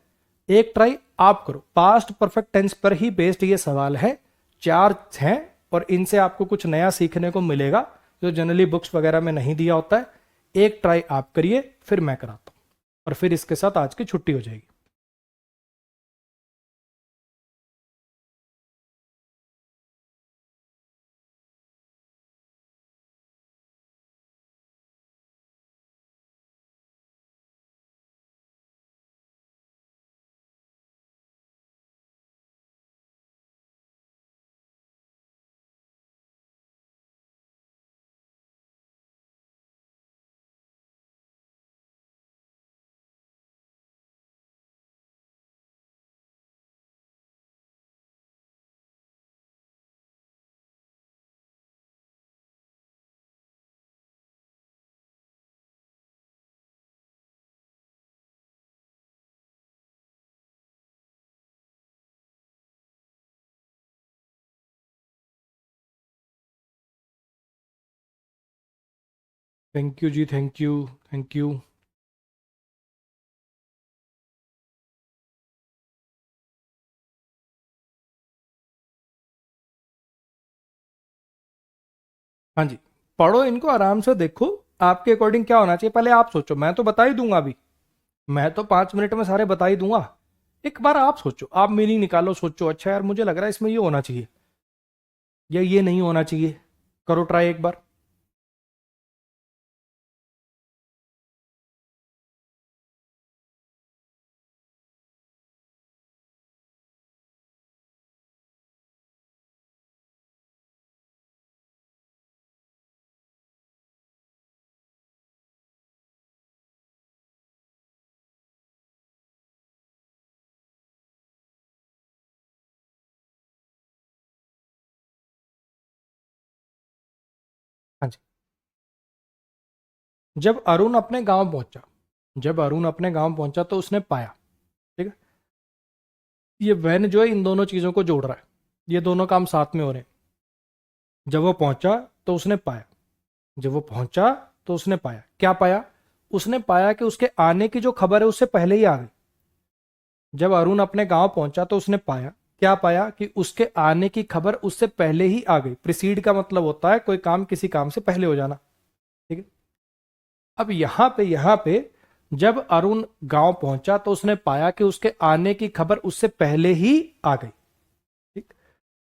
एक ट्राई आप करो, पास्ट परफेक्ट टेंस पर ही बेस्ड ये सवाल है, 4 हैं और इनसे आपको कुछ नया सीखने को मिलेगा जो जनरली बुक्स वगैरह में नहीं दिया होता है। एक ट्राई आप करिए, फिर मैं कराता हूं और फिर इसके साथ आज की छुट्टी हो जाएगी। थैंक यू जी, थैंक यू, थैंक यू। हाँ जी, पढ़ो इनको आराम से, देखो आपके अकॉर्डिंग क्या होना चाहिए, पहले आप सोचो, मैं तो बता ही दूंगा अभी, मैं तो 5 मिनट में सारे बता ही दूंगा। एक बार आप सोचो, आप मीनिंग निकालो, सोचो अच्छा यार मुझे लग रहा है इसमें ये होना चाहिए या ये नहीं होना चाहिए, करो ट्राई एक बार। हाँ जी, जब अरुण अपने गांव पहुंचा, जब अरुण अपने गांव पहुंचा तो उसने पाया, ठीक है, ये वैन जो है इन दोनों चीजों को जोड़ रहा है, ये दोनों काम साथ में हो रहे हैं। जब वो पहुंचा तो उसने पाया, जब वो पहुंचा तो उसने पाया, क्या पाया? उसने पाया कि उसके आने की जो खबर है उससे पहले ही आ गई। जब अरुण अपने गांव पहुंचा तो उसने पाया, क्या पाया? कि उसके आने की खबर उससे पहले ही आ गई। प्रिसीड का मतलब होता है कोई काम किसी काम से पहले हो जाना, ठीक अब यहाँ पे जब अरुण गांव पहुंचा तो उसने पाया कि उसके आने की खबर उससे पहले ही आ गई। ठीक,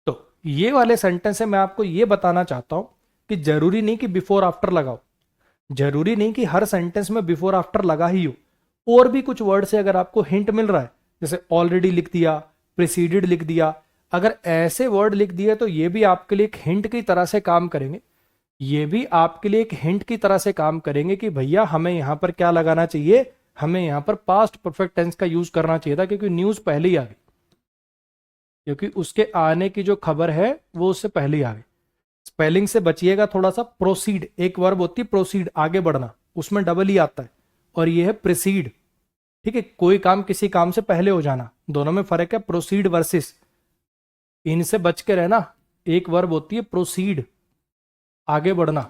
तो ये वाले सेंटेंस से मैं आपको ये बताना चाहता हूं कि जरूरी नहीं कि बिफोर आफ्टर लगाओ, जरूरी नहीं कि हर सेंटेंस में बिफोर आफ्टर लगा ही हो। और भी कुछ वर्ड से अगर आपको हिंट मिल रहा है, जैसे ऑलरेडी लिख दिया, प्रिसीडेड लिख दिया, अगर ऐसे वर्ड लिख दिए तो ये भी आपके लिए एक हिंट की तरह से काम करेंगे। ये भी आपके लिए एक हिंट की तरह से काम करेंगे कि भैया हमें यहां पर क्या लगाना चाहिए, हमें यहां पर पास्ट परफेक्ट टेंस का यूज करना चाहिए था, क्योंकि न्यूज पहले ही आ गई, क्योंकि उसके आने की जो खबर है वो उससे पहले ही आ गई। स्पेलिंग से बचिएगा थोड़ा सा। प्रोसीड एक वर्ब होती है, प्रोसीड आगे बढ़ना, उसमें डबल ही आता है, और ये है प्रिसीड। ठीक है, कोई काम किसी काम से पहले हो जाना, दोनों में फर्क है, प्रोसीड वर्सेस। इनसे बच के रहना। एक वर्ब होती है प्रोसीड आगे बढ़ना,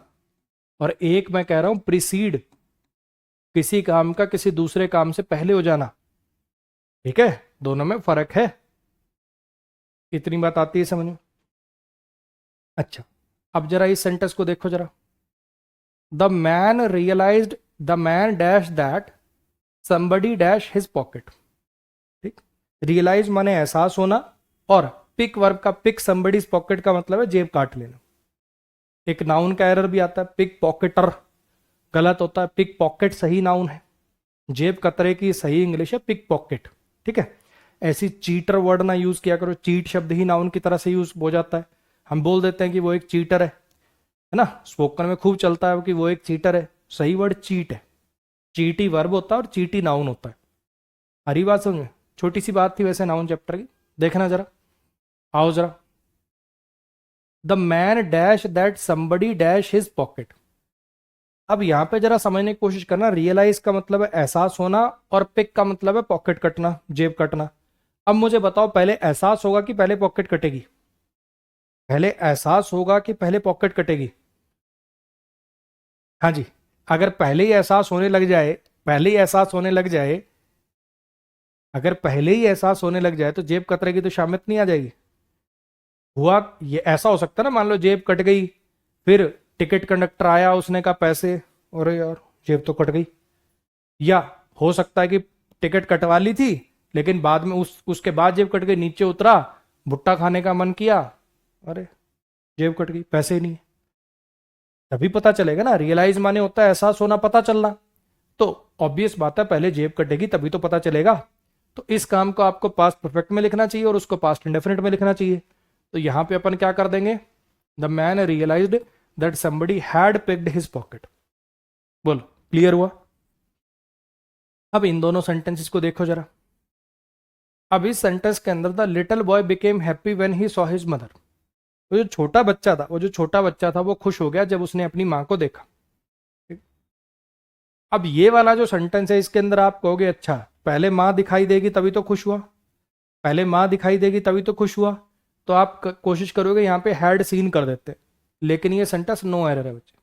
और एक मैं कह रहा हूं प्रिसीड किसी काम का किसी दूसरे काम से पहले हो जाना। ठीक है, दोनों में फर्क है। इतनी बात आती है समझ में? अच्छा, अब जरा इस सेंटेंस को देखो जरा। The man realized, the man dash that somebody dash his pocket. ठीक, रियलाइज माने एहसास होना, और पिक वर्ब का पिक somebody's पॉकेट का मतलब है जेब काट लेना। एक नाउन का एरर भी आता है, पिक पॉकेटर गलत होता है, पिक पॉकेट सही नाउन है, जेब कतरे की सही इंग्लिश है पिक पॉकेट। ठीक है, ऐसी चीटर वर्ड ना यूज किया करो, चीट शब्द ही नाउन की तरह से यूज हो जाता है। हम बोल देते हैं कि वो एक चीटर है ना, स्पोकन में खूब चलता है कि वो एक चीटर है, सही वर्ड चीट है। चीटी वर्ब होता है और चीटी नाउन होता है। हरी बात समझ में? छोटी सी बात थी वैसे नाउन चैप्टर की, देखना जरा, आओ जरा। The man dash that somebody dash his pocket. अब यहां पे जरा समझने की कोशिश करना, रियलाइज का मतलब है एहसास होना, और पिक का मतलब है पॉकेट कटना, जेब कटना। अब मुझे बताओ, पहले एहसास होगा कि पहले पॉकेट कटेगी? पहले एहसास होगा कि पहले पॉकेट कटेगी? हाँ जी, अगर पहले ही एहसास होने लग जाए, पहले ही एहसास होने लग जाए, अगर पहले ही एहसास होने लग जाए तो जेब कतरेगी तो शामित नहीं आ जाएगी? हुआ ये ऐसा हो सकता है ना, मान लो जेब कट गई, फिर टिकट कंडक्टर आया, उसने कहा पैसे, अरे यार जेब तो कट गई। या हो सकता है कि टिकट कटवा ली थी, लेकिन बाद में उसके बाद जेब कट गई, नीचे उतरा, भुट्टा खाने का मन किया, अरे जेब कट गई, पैसे ही नहीं है। तभी पता चलेगा ना, रियलाइज माने होता है एहसास होना, पता चलना। तो ऑब्वियस बात है पहले जेब कटेगी तभी तो पता चलेगा। तो इस काम को आपको पास्ट परफेक्ट में लिखना चाहिए और उसको पास्ट इंडेफिनिट में लिखना चाहिए। तो यहां पे अपन क्या कर देंगे, the man realized that somebody had picked his pocket. बोलो, क्लियर हुआ? अब इन दोनों सेंटेंसेस को देखो जरा। अब इस सेंटेंस के अंदर the little boy became happy when he saw his mother. वो जो छोटा बच्चा था, वो खुश हो गया जब उसने अपनी मां को देखा। ठीक? अब ये वाला जो सेंटेंस है इसके अंदर आप कहोगे अच्छा पहले मां दिखाई देगी तभी तो खुश हुआ, पहले मां दिखाई देगी तभी तो खुश हुआ, तो आप कोशिश करोगे यहां पे हैड सीन कर देते। लेकिन ये सेंटेंस नो एरर है बच्चे,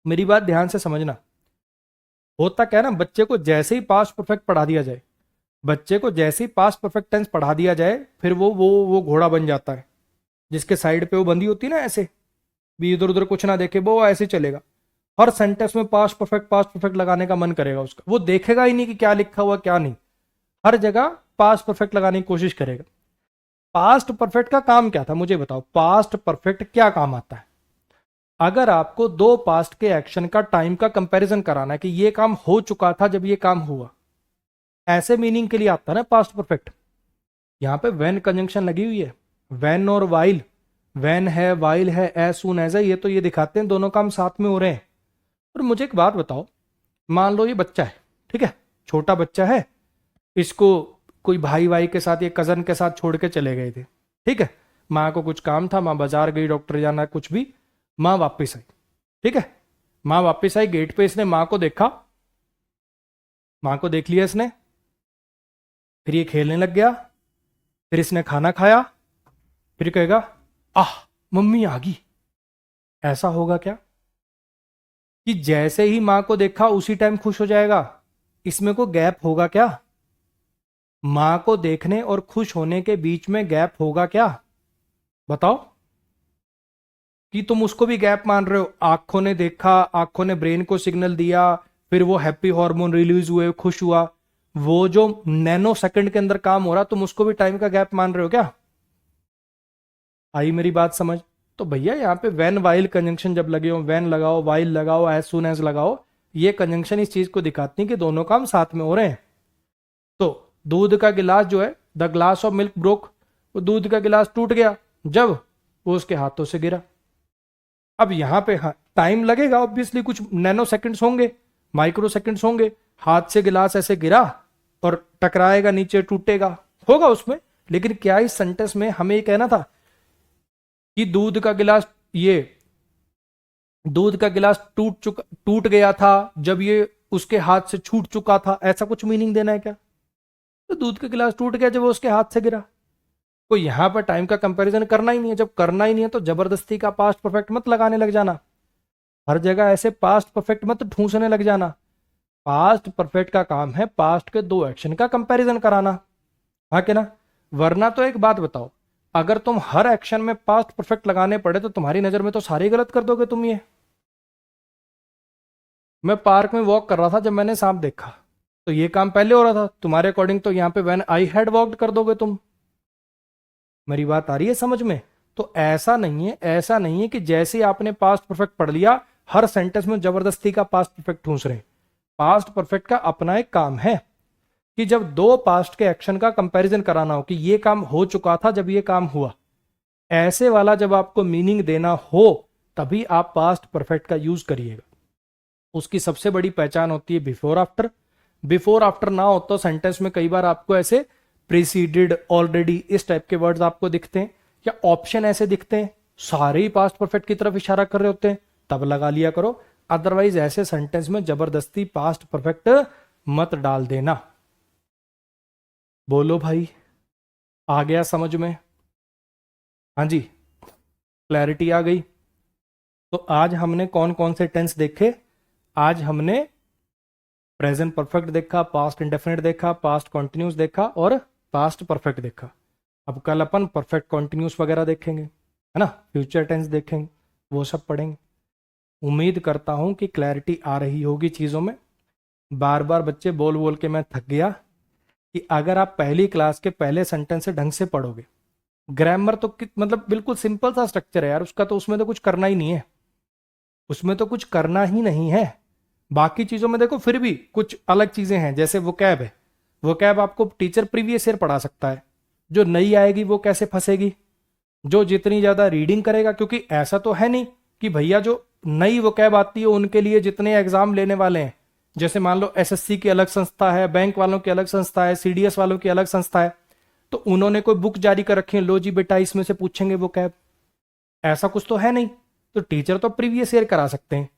मेरी बात ध्यान से समझना। होता क्या है ना, बच्चे को जैसे ही पास्ट परफेक्ट पढ़ा दिया जाए, बच्चे को जैसे ही पास्ट परफेक्ट टेंस पढ़ा दिया जाए, फिर वो घोड़ा बन जाता है जिसके साइड पे वो बंधी होती है ना, ऐसे भी इधर उधर कुछ ना देखे, वो ऐसे चलेगा। हर सेंटेंस में पास्ट परफेक्ट लगाने का मन करेगा उसका, वो देखेगा ही नहीं कि क्या लिखा हुआ क्या नहीं, हर जगह पास्ट परफेक्ट लगाने की कोशिश करेगा। पास्ट परफेक्ट का काम क्या था मुझे बताओ, पास्ट परफेक्ट क्या काम आता है? अगर आपको दो पास्ट के एक्शन का टाइम का कंपैरिजन कराना है कि ये काम हो चुका था जब ये काम हुआ, ऐसे मीनिंग के लिए आता है ना पास्ट परफेक्ट। यहां पे वेन कंजंक्शन लगी हुई है, वेन और वाइल, वेन है वाइल है, एज सून एज है, ये तो ये दिखाते हैं दोनों काम साथ में हो रहे हैं। और मुझे एक बात बताओ, मान लो ये बच्चा है, ठीक है, छोटा बच्चा है, इसको कोई भाई भाई के साथ या कजन के साथ छोड़ के चले गए थे, ठीक है, माँ को कुछ काम था, माँ बाजार गई, डॉक्टर जाना कुछ भी, माँ वापस आई, ठीक है, माँ वापस आई, गेट पे इसने माँ को देखा, माँ को देख लिया इसने, फिर ये खेलने लग गया, फिर इसने खाना खाया, फिर कहेगा आह मम्मी आ गई। ऐसा होगा क्या कि जैसे ही माँ को देखा उसी टाइम खुश हो जाएगा? इसमें कोई गैप होगा क्या? मां को देखने और खुश होने के बीच में गैप होगा क्या? बताओ। कि तुम उसको भी गैप मान रहे हो। आंखों ने देखा, आंखों ने ब्रेन को सिग्नल दिया, फिर वो हैप्पी हार्मोन रिलीज हुए, खुश हुआ, वो जो नैनो सेकंड के अंदर काम हो रहा, तुम उसको भी टाइम का गैप मान रहे हो क्या? आई मेरी बात समझ? तो भैया यहाँ पे वेन वाइल कंजंक्शन जब लगे हो, वेन लगाओ, वाइल लगाओ, एज सुन एज लगाओ, ये कंजंक्शन इस चीज को दिखाती है कि दोनों काम साथ में हो रहे हैं। तो दूध का गिलास जो है, the glass of milk broke, वो दूध का गिलास टूट गया जब वो उसके हाथों से गिरा। अब यहां पे टाइम लगेगा ऑब्वियसली, कुछ नैनो सेकंड्स होंगे, माइक्रो सेकंड्स होंगे। हाथ से गिलास ऐसे गिरा और टकराएगा नीचे, टूटेगा, होगा उसमें। लेकिन क्या इस सेंटेंस में हमें ये कहना था कि दूध का गिलास, ये दूध का गिलास टूट गया था जब ये उसके हाथ से छूट चुका था, ऐसा कुछ मीनिंग देना है क्या? तो दूध का गिलास टूट गया जब वो उसके हाथ से गिरा। कोई यहां पर टाइम का कंपैरिजन करना ही नहीं है। जब करना ही नहीं है तो जबरदस्ती का पास्ट परफेक्ट मत लगाने लग जाना, हर जगह ऐसे पास्ट परफेक्ट मत ठूसने लग जाना। पास्ट परफेक्ट का काम है पास्ट के दो एक्शन का कंपैरिजन कराना, हाँ के ना? वरना तो एक बात बताओ, अगर तुम हर एक्शन में पास्ट परफेक्ट लगाने पड़े तो तुम्हारी नजर में तो सारे गलत कर दोगे तुम ये। मैं पार्क में वॉक कर रहा था, जब मैंने सांप देखा तो ये काम पहले हो रहा था, तुम्हारे अकॉर्डिंग तो यहां पे व्हेन आई हैड वॉकड कर दोगे तुम। मेरी बात आ रही है समझ में? तो ऐसा नहीं है, ऐसा नहीं है कि जैसे ही आपने पास्ट परफेक्ट पढ़ लिया हर सेंटेंस में जबरदस्ती का पास्ट परफेक्ट ठूस रहे। पास्ट परफेक्ट का अपना एक काम है कि जब दो पास्ट के एक्शन का कंपैरिजन कराना हो कि ये काम हो चुका था जब ये काम हुआ, ऐसे वाला जब आपको मीनिंग देना हो तभी आप पास्ट परफेक्ट का यूज करिएगा। उसकी सबसे बड़ी पहचान होती है बिफोर आफ्टर। बिफोर आफ्टर ना हो तो सेंटेंस में कई बार आपको ऐसे प्रीसीडेड, ऑलरेडी, इस टाइप के वर्ड्स आपको दिखते हैं, या ऑप्शन ऐसे दिखते हैं, सारे ही पास्ट परफेक्ट की तरफ इशारा कर रहे होते हैं, तब लगा लिया करो। अदरवाइज ऐसे सेंटेंस में जबरदस्ती पास्ट परफेक्ट मत डाल देना। बोलो भाई, आ गया समझ में? हाँ जी, क्लैरिटी आ गई? तो आज हमने कौन कौन से टेंस देखे? आज हमने प्रेजेंट परफेक्ट देखा, पास्ट इंडेफिनिट देखा, पास्ट कॉन्टिन्यूस देखा और पास्ट परफेक्ट देखा। अब कल अपन परफेक्ट कॉन्टिन्यूस वगैरह देखेंगे, है ना, फ्यूचर टेंस देखेंगे, वो सब पढ़ेंगे। उम्मीद करता हूं कि क्लैरिटी आ रही होगी चीज़ों में। बार बार बच्चे बोल बोल के मैं थक गया कि अगर आप पहली क्लास के पहले सेंटेंस से ढंग से पढ़ोगे, ग्रामर तो मतलब बिल्कुल सिंपल सा स्ट्रक्चर है यार उसका, तो उसमें तो कुछ करना ही नहीं है, उसमें तो कुछ करना ही नहीं है। बाकी चीजों में देखो फिर भी कुछ अलग चीजें हैं, जैसे वोकैब है, वोकैब आपको टीचर प्रीवियस ईयर पढ़ा सकता है, जो नई आएगी वो कैसे फंसेगी? जो जितनी ज्यादा रीडिंग करेगा, क्योंकि ऐसा तो है नहीं कि भैया जो नई वोकैब आती है उनके लिए जितने एग्जाम लेने वाले हैं, जैसे मान लो एसएससी की अलग संस्था है, बैंक वालों की अलग संस्था है, सीडीएस वालों की अलग संस्था है, तो उन्होंने कोई बुक जारी कर रखी है, लो जी बेटा इसमें से पूछेंगे वोकैब, ऐसा कुछ तो है नहीं। तो टीचर तो प्रीवियस ईयर करा सकते हैं,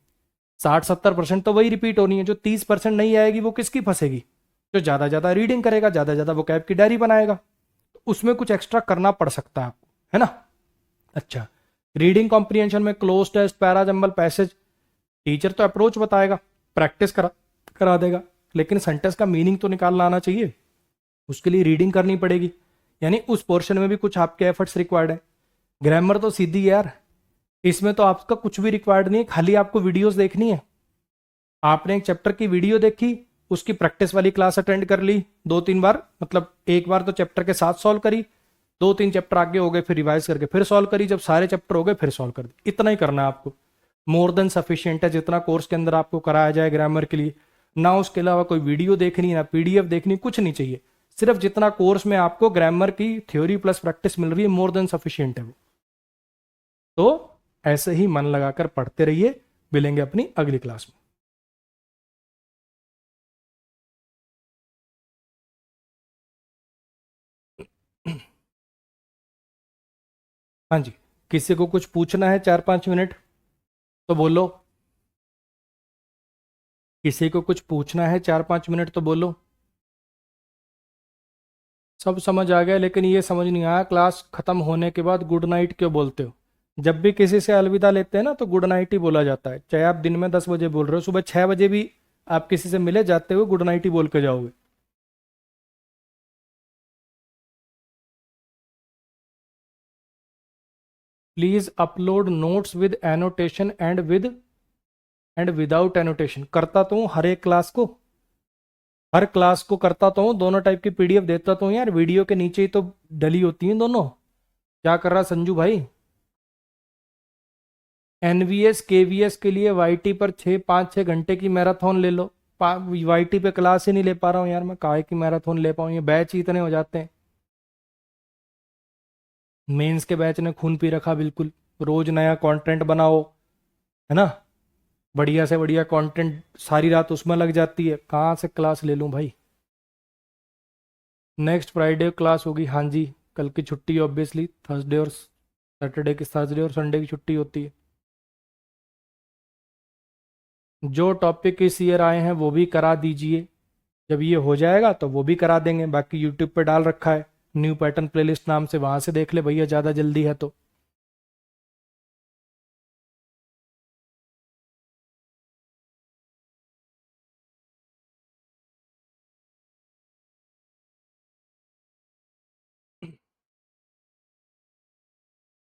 60-70% तो वही रिपीट होनी है, जो 30% नहीं आएगी वो किसकी फंसेगी? जो ज्यादा ज्यादा रीडिंग करेगा, ज्यादा ज्यादा वोकैब की डायरी बनाएगा, तो उसमें कुछ एक्स्ट्रा करना पड़ सकता है आपको, है ना? अच्छा, रीडिंग कॉम्प्रिहेंशन में cloze test, para jumble, passage, teacher तो अप्रोच बताएगा, प्रैक्टिस करा देगा, लेकिन सेंटेंस का मीनिंग तो निकालना आना चाहिए, उसके लिए रीडिंग करनी पड़ेगी, यानी उस पोर्शन में भी कुछ आपके एफर्ट्स रिक्वायर्ड है। ग्रामर तो सीधी है यार, इसमें तो आपका कुछ भी रिक्वायर्ड नहीं है, खाली आपको वीडियोस देखनी है। आपने एक चैप्टर की वीडियो देखी, उसकी प्रैक्टिस वाली क्लास अटेंड कर ली 2-3 बार, मतलब एक बार तो चैप्टर के साथ सॉल्व करी, 2-3 चैप्टर आगे हो गए फिर रिवाइज करके फिर सॉल्व करी, जब सारे चैप्टर हो गए फिर सॉल्व कर दी, इतना ही करना है आपको। मोर देन सफिशियंट है जितना कोर्स के अंदर आपको कराया जाए ग्रामर के लिए। ना उसके अलावा कोई वीडियो देखनी, ना पीडीएफ देखनी, कुछ नहीं चाहिए, सिर्फ जितना कोर्स में आपको ग्रामर की थ्योरी प्लस प्रैक्टिस मिल रही है मोर देन सफिशियंट है वो। तो ऐसे ही मन लगाकर पढ़ते रहिए, मिलेंगे अपनी अगली क्लास में। हाँ जी, किसी को कुछ पूछना है 4-5 मिनट तो बोलो, किसी को कुछ पूछना है 4-5 मिनट तो बोलो। सब समझ आ गया, लेकिन ये समझ नहीं आया क्लास खत्म होने के बाद गुड नाइट क्यों बोलते हो? जब भी किसी से अलविदा लेते हैं ना तो गुड नाइट ही बोला जाता है, चाहे आप दिन में 10 बजे बोल रहे हो, सुबह 6 बजे भी आप किसी से मिले जाते हुए गुड नाइट ही बोल के जाओगे। Please upload notes with annotation and without annotation. करता तो हूँ हर एक क्लास को, हर क्लास को करता तो हूँ, दोनों टाइप की पीडीएफ देता तो हूँ यार, वीडियो के नीचे ही तो डली होती हैं दोनों। क्या कर रहा संजू भाई? एनवीएस केवीएस के लिए वाईटी पर 5-6 घंटे की मैराथन ले लो। वाईटी पे क्लास ही नहीं ले पा रहा हूँ यार मैं, काहे की मैराथन ले पाऊँ, ये बैच ही इतने हो जाते हैं। मेंस के बैच ने खून पी रखा बिल्कुल। रोज नया कंटेंट बनाओ, है ना, बढ़िया से बढ़िया कंटेंट, सारी रात उसमें लग जाती है, कहाँ से क्लास ले लूँ भाई। नेक्स्ट फ्राइडे क्लास होगी, हाँ जी। कल की छुट्टी ऑब्वियसली, थर्सडे और संडे की छुट्टी होती है। जो टॉपिक इस ईयर आए हैं वो भी करा दीजिए, जब ये हो जाएगा तो वो भी करा देंगे। बाकी यूट्यूब पे डाल रखा है न्यू पैटर्न प्लेलिस्ट नाम से, वहां से देख ले भैया, ज़्यादा जल्दी है तो।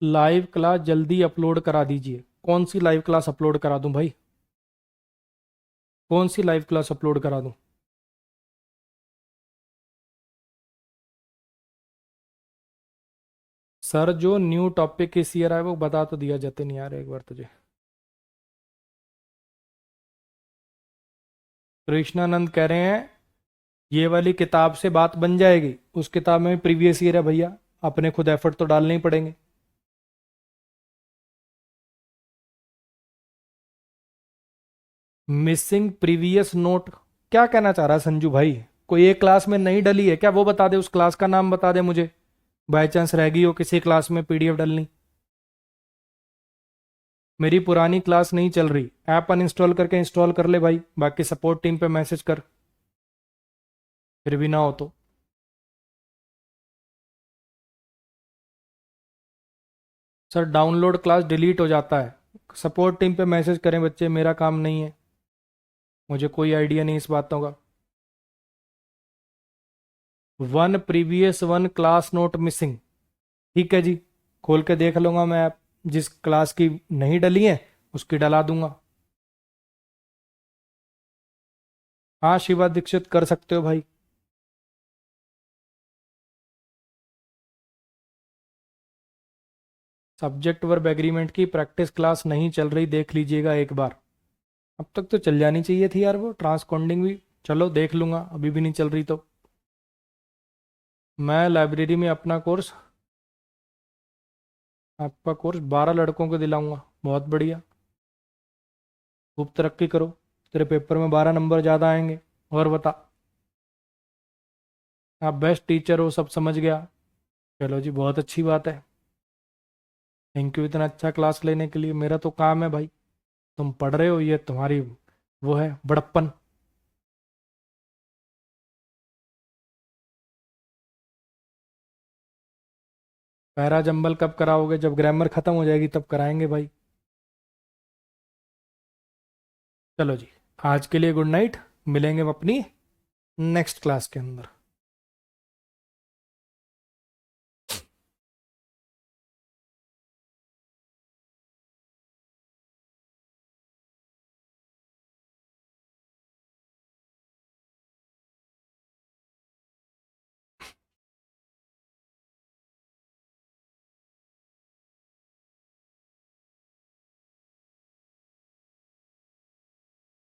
लाइव क्लास जल्दी अपलोड करा दीजिए। कौन सी लाइव क्लास अपलोड करा दूं भाई? कौन सी लाइव क्लास अपलोड करा दूं? सर जो न्यू टॉपिक इस ईयर आए वो बता तो दिया जतिन यार एक बार तुझे। कृष्णानंद कह रहे हैं ये वाली किताब से बात बन जाएगी, उस किताब में प्रीवियस ईयर है भैया, अपने खुद एफर्ट तो डालने ही पड़ेंगे। मिसिंग प्रीवियस नोट, क्या कहना चाह रहा है संजू भाई? कोई एक क्लास में नहीं डली है क्या, वो बता दे, उस क्लास का नाम बता दे मुझे, बाई चांस रह गई हो किसी क्लास में पीडीएफ डलनी। मेरी पुरानी क्लास नहीं चल रही, ऐप अनइंस्टॉल करके इंस्टॉल कर ले भाई, बाकी सपोर्ट टीम पे मैसेज कर, फिर भी ना हो तो। सर डाउनलोड क्लास डिलीट हो जाता है, सपोर्ट टीम पे मैसेज करें बच्चे, मेरा काम नहीं है, मुझे कोई आइडिया नहीं इस बातों का। One previous one class note missing, ठीक है जी, खोल के देख लूंगा मैं ऐप, जिस क्लास की नहीं डली है उसकी डला दूंगा। हाँ शिवा दीक्षित कर सकते हो भाई। सब्जेक्ट वर्ब एग्रीमेंट की प्रैक्टिस क्लास नहीं चल रही, देख लीजिएगा एक बार। अब तक तो चल जानी चाहिए थी यार वो ट्रांसकोंडिंग भी, चलो देख लूंगा, अभी भी नहीं चल रही तो। मैं लाइब्रेरी में अपना कोर्स, आपका कोर्स 12 लड़कों को दिलाऊंगा, बहुत बढ़िया, खूब तरक्की करो, तेरे पेपर में 12 नंबर ज़्यादा आएंगे। और बता, आप बेस्ट टीचर हो, सब समझ गया। चलो जी, बहुत अच्छी बात है, थैंक यू इतना अच्छा क्लास लेने के लिए, मेरा तो काम है भाई, तुम पढ़ रहे हो, ये तुम्हारी वो है बड़प्पन। पैरा जंबल कब कराओगे? जब ग्रामर खत्म हो जाएगी तब कराएंगे भाई। चलो जी, आज के लिए गुड नाइट, मिलेंगे हम अपनी नेक्स्ट क्लास के अंदर।